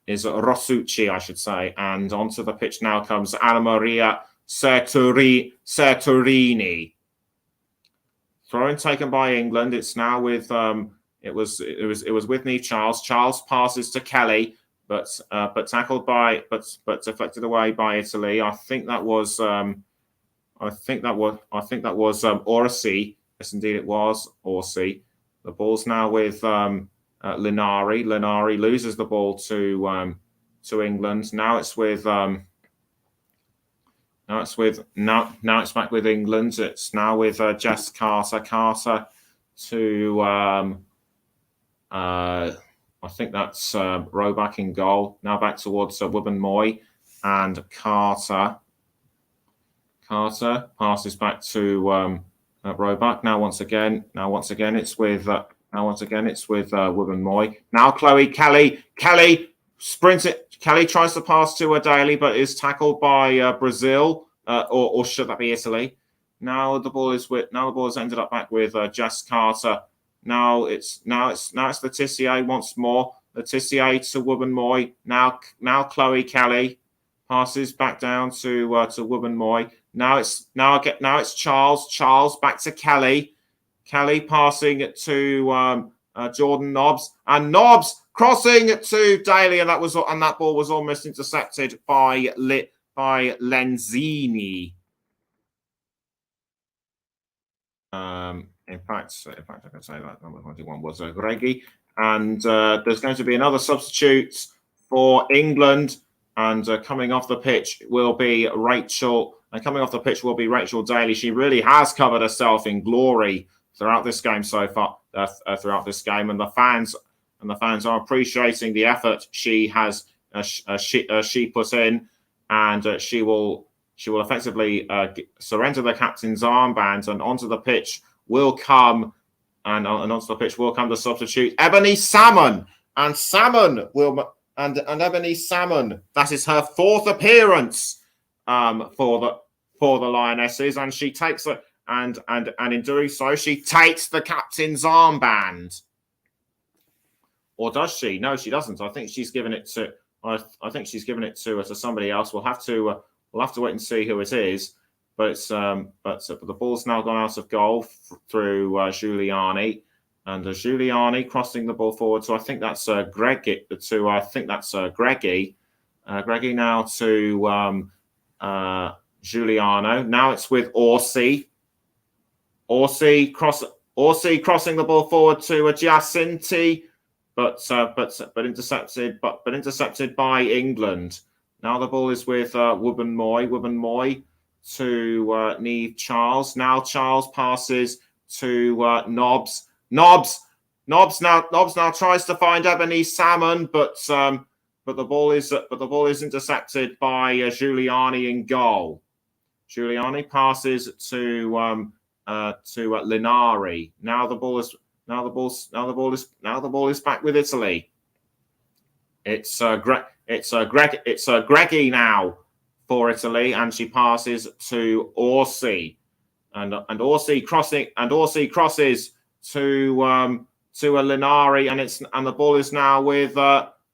is Rossucci, I should say. And onto the pitch now comes Anna Maria Serturini. Throw-in taken by England. It's now with it was with Niamh Charles. Charles passes to Kelly, but tackled by but deflected away by Italy. I think that was Orsi. Yes, indeed, it was Orsi. The ball's now with Linari. Linari loses the ball to England. Now it's back with England. It's now with Jess Carter. Carter to I think that's Roebuck in goal. Now back towards Wubben-Moy, and Carter passes back to Roebuck. Now once again it's with Wubben-Moy. Now Kelly sprints it. Kelly tries to pass to Daly, but is tackled by Brazil, or should that be Italy? Now the ball has ended up back with Jess Carter. Now it's Letitia once more. Letitia to Wubben-Moy. Now Chloe Kelly passes back down to Wubben-Moy. Now it's Charles. Charles back to Kelly. Kelly passing it to Jordan Nobbs, and Nobbs crossing to Daly, and that ball was almost intercepted by Lenzini. In fact, I can say that number 21 was Greggi, and there's going to be another substitute for England, and coming off the pitch will be Rachel. And coming off the pitch will be Rachel Daly. She really has covered herself in glory throughout this game so far. Throughout this game, and the fans are appreciating the effort she has she put in, and she will effectively surrender the captain's armband, and onto the pitch will come the substitute Ebony Salmon, and Ebony Salmon, that is her fourth appearance for the Lionesses, and she takes it. And in doing so, she takes the captain's armband. Or does she? No, she doesn't. I think she's given it to. I think she's given it to somebody else. We'll have to wait and see who it is. But the ball's now gone out of goal through Giuliani, and Giuliani crossing the ball forward. So I think that's Greggi. Greggi now to Giuliano. Now it's with Orsi. Orsi crossing the ball forward to Giacinti, but intercepted by England. Now the ball is with Wubben-Moy. Wubben-Moy to Niamh Charles. Now Charles passes to Nobbs. Nobbs now tries to find Ebony Salmon, but the ball is intercepted by Giuliani in goal. Giuliani passes to Linari. Now the ball is back with Italy. It's Greggi now for Italy, and she passes to Orsi, and Orsi crosses to Linari, and the ball is now with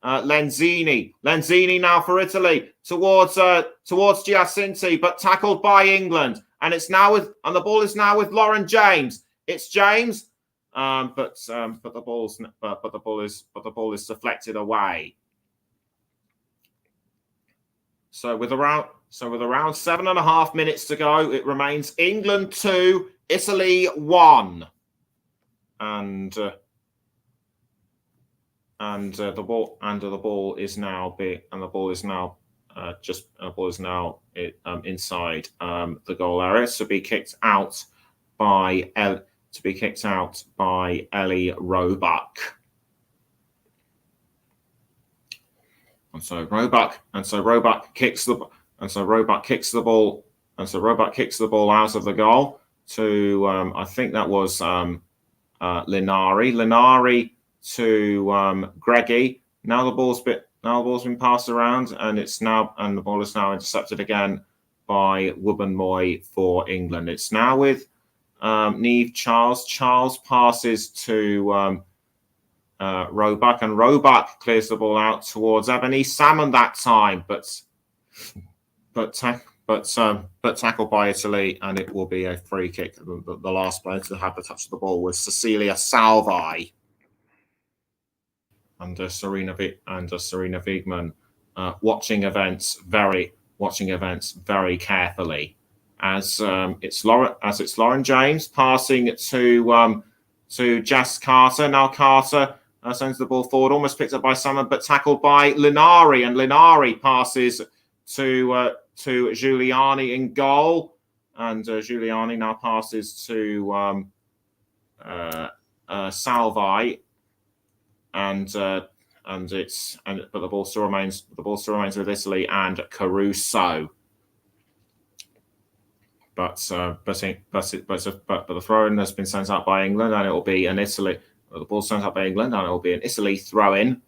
Lenzini. Lenzini now for Italy towards Giacinti, but tackled by England. And the ball is now with Lauren James. It's James, but the ball is deflected away. So with around 7.5 minutes to go, it remains England 2, Italy 1, and the ball is now inside the goal area to be kicked out by Ellie Roebuck. And so Roebuck kicks the ball out of the goal to I think that was Linari to Greggy. Now the ball's been passed around, and the ball is now intercepted again by Wubben-Moy for England. It's now with Niamh Charles. Charles passes to Roebuck, and Roebuck clears the ball out towards Ebony Salmon that time, but tackled by Italy, and it will be a free kick. The last player to have the touch of the ball was Cecilia Salvi, and Serena Wiegman watching events very carefully as it's Lauren James passing to Jess Carter. Now Carter sends the ball forward, almost picked up by Salmon, but tackled by Linari, and Linari passes to Giuliani in goal, and Giuliani now passes to Salvi, but the ball still remains with Italy and Caruso. But the throw-in has been sent out by England, and it will be an Italy. The ball sent out by England, and it will be an Italy throw-in,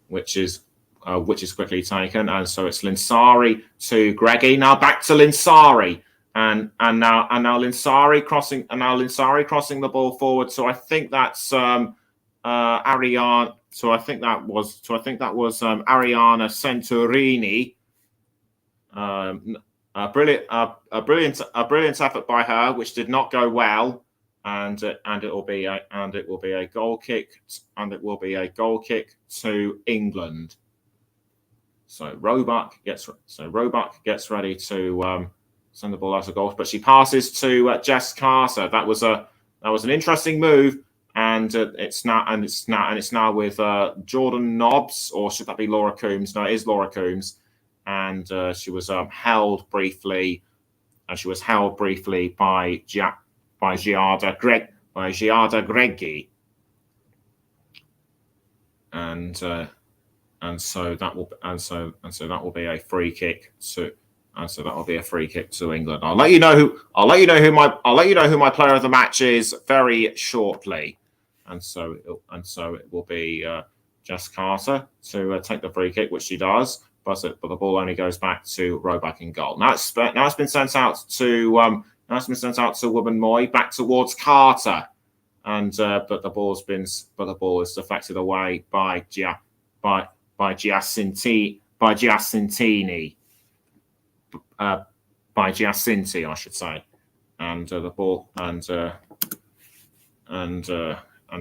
which is quickly taken. And so it's Linsari to Greggy. Now back to Linsari, and now Linsari crossing the ball forward. So I think that's Ariana. So I think that was Ariana Centurini. A brilliant effort by her, which did not go well, and it will be a goal kick, to England. So Roebuck gets ready to send the ball out of goal, but she passes to Jess Carter. That was an interesting move, and it's now with Jordan Nobbs, or should that be Laura Coombs? No, it is Laura Coombs. And she was held briefly by Giada Greggy, and so that will be a free kick to England. I'll let you know who my player of the match is very shortly, and so it will be Jess Carter to take the free kick, which she does. But the ball only goes back to Roebuck in goal. Now it's been sent out to Wubben-Moy back towards Carter, and but the ball is deflected away by Giacinti, I should say, and the ball and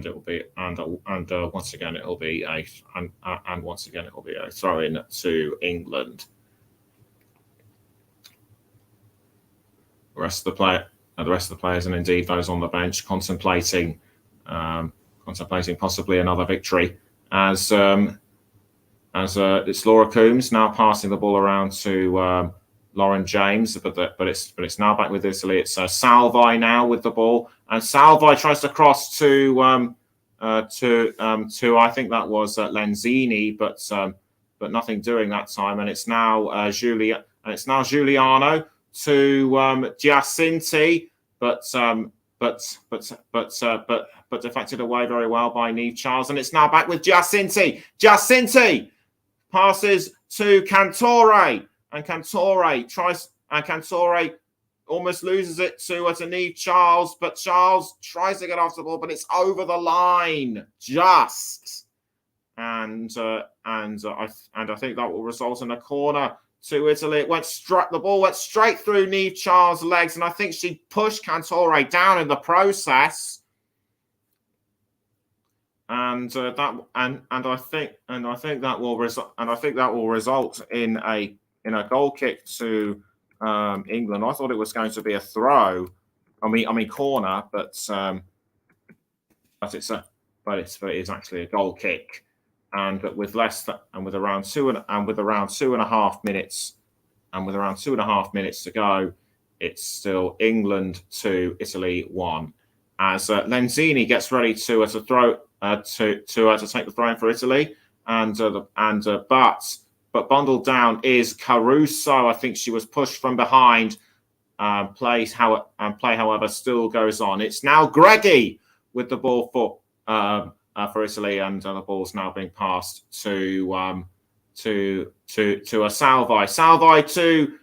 it will be once again it will be a throw in to England. The rest of the players, and indeed those on the bench, contemplating possibly another victory. As it's Laura Coombs now passing the ball around to Lauren James, but it's now back with Italy. It's Salvi now with the ball, and Salvi tries to cross to I think that was Lenzini, but nothing doing that time, and it's now Giuliano to Giacinti, but deflected away very well by Niamh Charles, and it's now back with Giacinti. Giacinti passes to Cantore, and Cantore almost loses it to Niamh Charles, but Charles tries to get off the ball, but it's over the line just, and I think that will result in a corner to Italy. The ball went straight through Niamh Charles' legs, and I think she pushed Cantore down in the process. I think that will result in a goal kick to England. I thought it was going to be a throw. I mean corner, but it is actually a goal kick, and with around 2.5 minutes, to go, it's still England 2, Italy 1. As Lenzini gets ready to throw to take the throw in for Italy, but bundled down is Caruso. I think she was pushed from behind. Play, however, still goes on. It's now Greggy with the ball for Italy, and the ball's now being passed to a Salvi to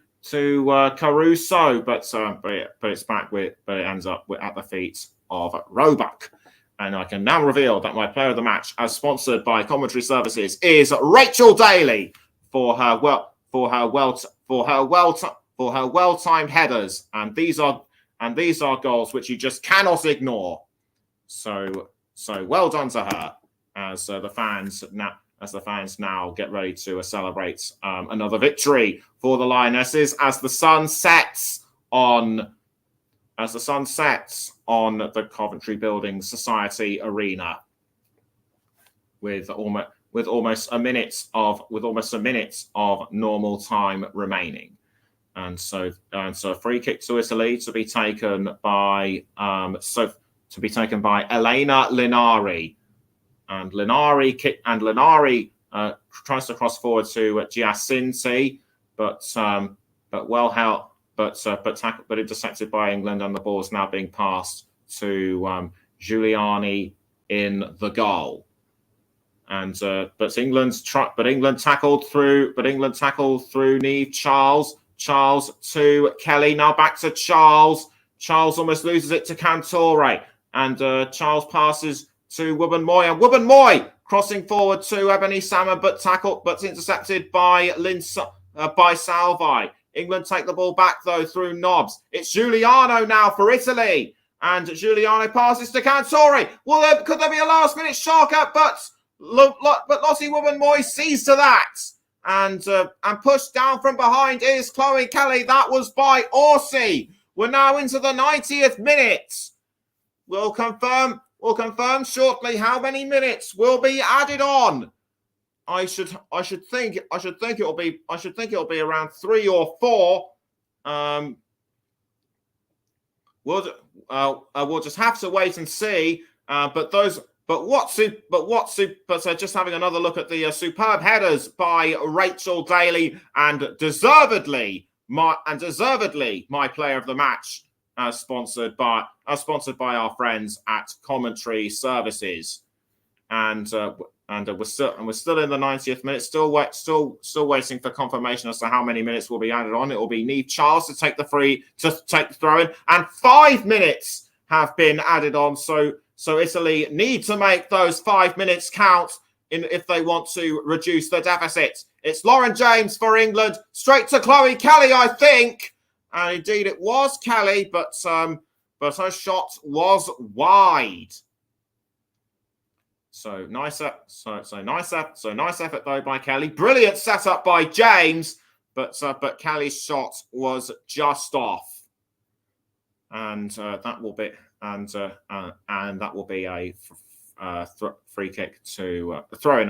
Caruso, but it ends up at the feet of Roebuck. And I can now reveal that my player of the match, as sponsored by Commentary Services, is Rachel Daly for her well-timed headers, and these are goals which you just cannot ignore. So well done to her, as the fans now get ready to celebrate another victory for the Lionesses as the sun sets on the Coventry Building Society Arena with almost a minute of normal time remaining. And so a free kick to Italy to be taken by Elena Linari. And Linari tries to cross forward to Giacinti, but intercepted by England, and the ball is now being passed to Giuliani in the goal. And but England tackled through Niamh Charles. Charles to Kelly. Now back to Charles. Charles almost loses it to Cantore, and Charles passes to Wubben-Moy, and Wubben-Moy crossing forward to Ebony Salmon, but intercepted by Salvi. England take the ball back though through Nobbs. It's Giuliano now for Italy, and Giuliano passes to Cantore. Could there be a last-minute shocker? But Lottie Wubben-Moy sees to that, and pushed down from behind is Chloe Kelly. That was by Orsi. We're now into the 90th minute. We'll confirm shortly how many minutes will be added on. I should think it'll be around 3 or 4. We'll just have to wait and see. Just having another look at the superb headers by Rachel Daly, and deservedly my player of the match, sponsored by our friends at Commentary Services, and we're still in the 90th minute, still waiting for confirmation as to how many minutes will be added on. It will be Niamh Charles to take the throw in, and 5 minutes have been added on. So Italy need to make those 5 minutes count if they want to reduce the deficit. It's Lauren James for England, straight to Chloe Kelly, I think. And indeed it was Kelly, but her shot was wide. So nice effort though by Kelly. Brilliant setup by James, but Kelly's shot was just off. And that will be a free kick to throw in,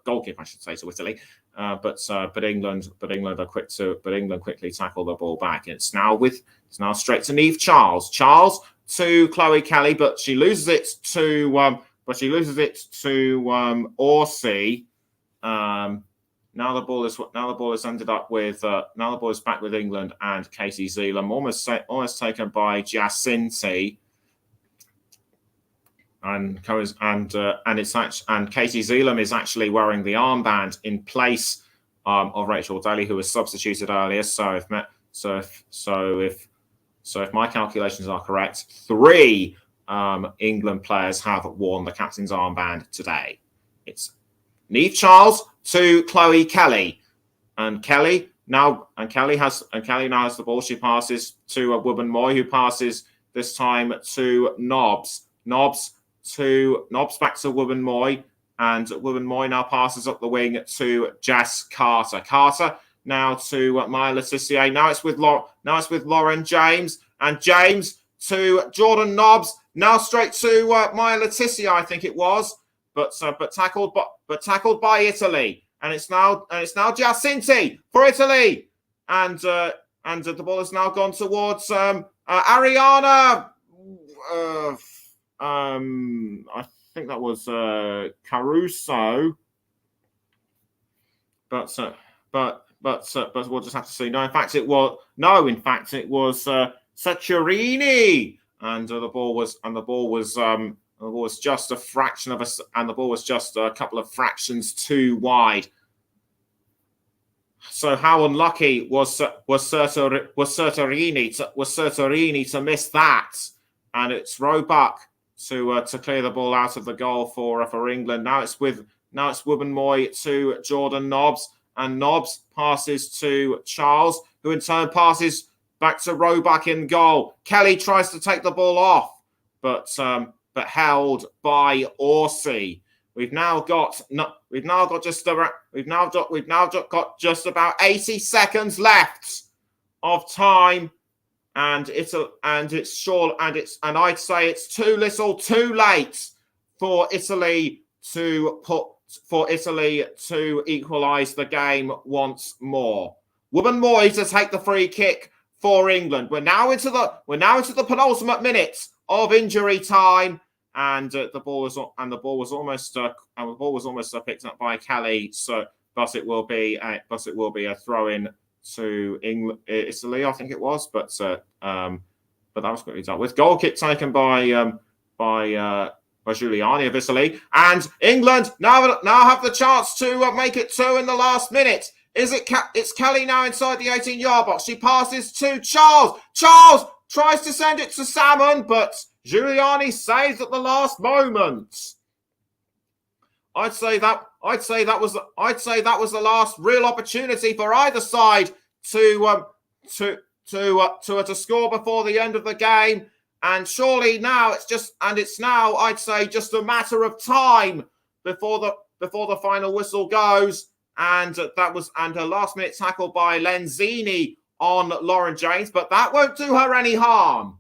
goal kick, I should say, to Italy. But England quickly tackle the ball back. It's now straight to Niamh Charles. Charles to Chloe Kelly, but she loses it to Orsi. Now the ball is back with England and Katie Zeelam, almost taken by Giacinti. And Katie Zeelam is actually wearing the armband in place of Rachel Daly, who was substituted earlier. So if my calculations are correct, 3 England players have worn the captain's armband today. It's Niamh Charles to Chloe Kelly, and Kelly now has the ball. She passes to Wubben-Moy, who passes this time to Nobbs. Nobbs back to Wubben-Moy, and Wubben-Moy now passes up the wing to Jess Carter. Carter now to Maya Le Tissier. Now it's with Lauren James, and James to Jordan Nobbs. Now straight to Maya Le Tissier, I think it was, but tackled by Italy, and it's now Giacinti for Italy, and the ball has now gone towards Ariana. I think that was Caruso, but we'll just have to see. No, in fact, it was Saccherini, and the ball was just a fraction of and the ball was just a couple of fractions too wide. So how unlucky was Sertorini to miss that? And it's Roebuck to clear the ball out of the goal for England. Now it's Wubben-Moy to Jordan Nobbs, and Nobbs passes to Charles, who in turn passes back to Roebuck in goal. Kelly tries to take the ball off, but held by Orsi. We've now got just about 80 seconds left of time, and I'd say it's too little, too late for Italy to equalise the game once more. Wubben-Moy to take the free kick for England. We're now into the penultimate minutes of injury time, and the ball was almost picked up by Kelly. But it will be a throw in to Italy, I think it was. But that was quickly dealt with. Goal kick taken by Giuliani of Italy, and England now have the chance to make it 2 in the last minute. It's Kelly now inside the 18-yard box. She passes to Charles. Charles tries to send it to Salmon, but Giuliani saves at the last moment. I'd say that was the last real opportunity for either side to score before the end of the game. And surely now it's now I'd say just a matter of time before the final whistle goes. And that was a last minute tackle by Lenzini on Lauren James, but that won't do her any harm.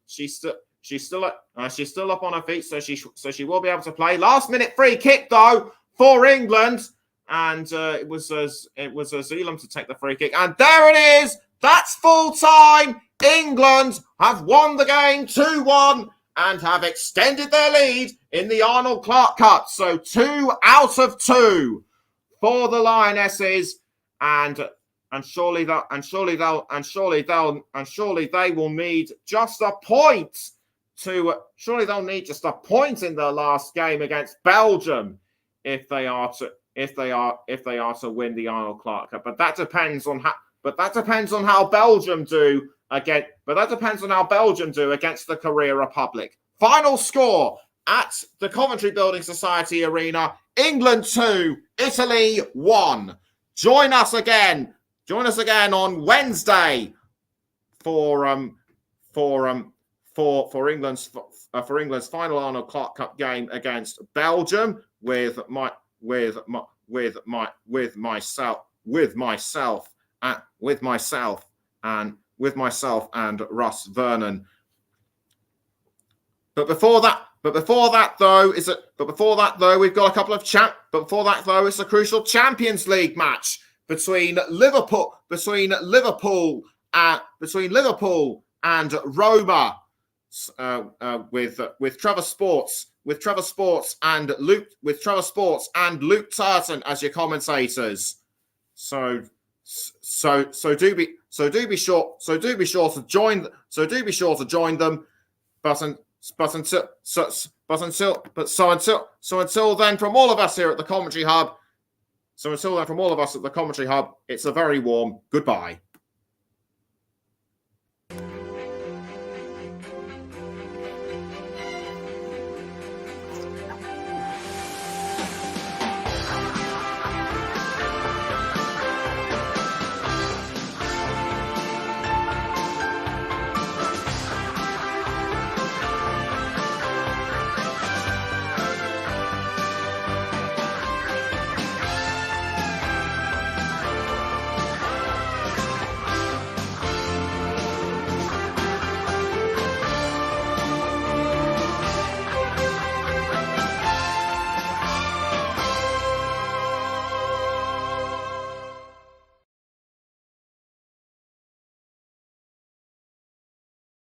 She's still up on her feet, so she will be able to play. Last minute free kick though for England, and it was Zeeland to take the free kick, and there it is. That's full time. England have won the game 2-1 and have extended their lead in the Arnold Clark Cup. So 2 out of 2 for the Lionesses, and surely they will need just a point they'll need just a point in their last game against Belgium if they are to win the Arnold Clark Cup. But that depends on how Belgium do against the Korea Republic. Final score at the Coventry Building Society Arena: England 2, Italy 1. Join us again on Wednesday for England's final Arnold Clark Cup game against Belgium with myself and Russ Vernon. But before that though, it's a crucial Champions League match between Liverpool and Roma, with Trevor Sports and Luke Turton as your commentators. So do be sure to join them. Until then, from all of us here at the Commentary Hub, it's a very warm goodbye.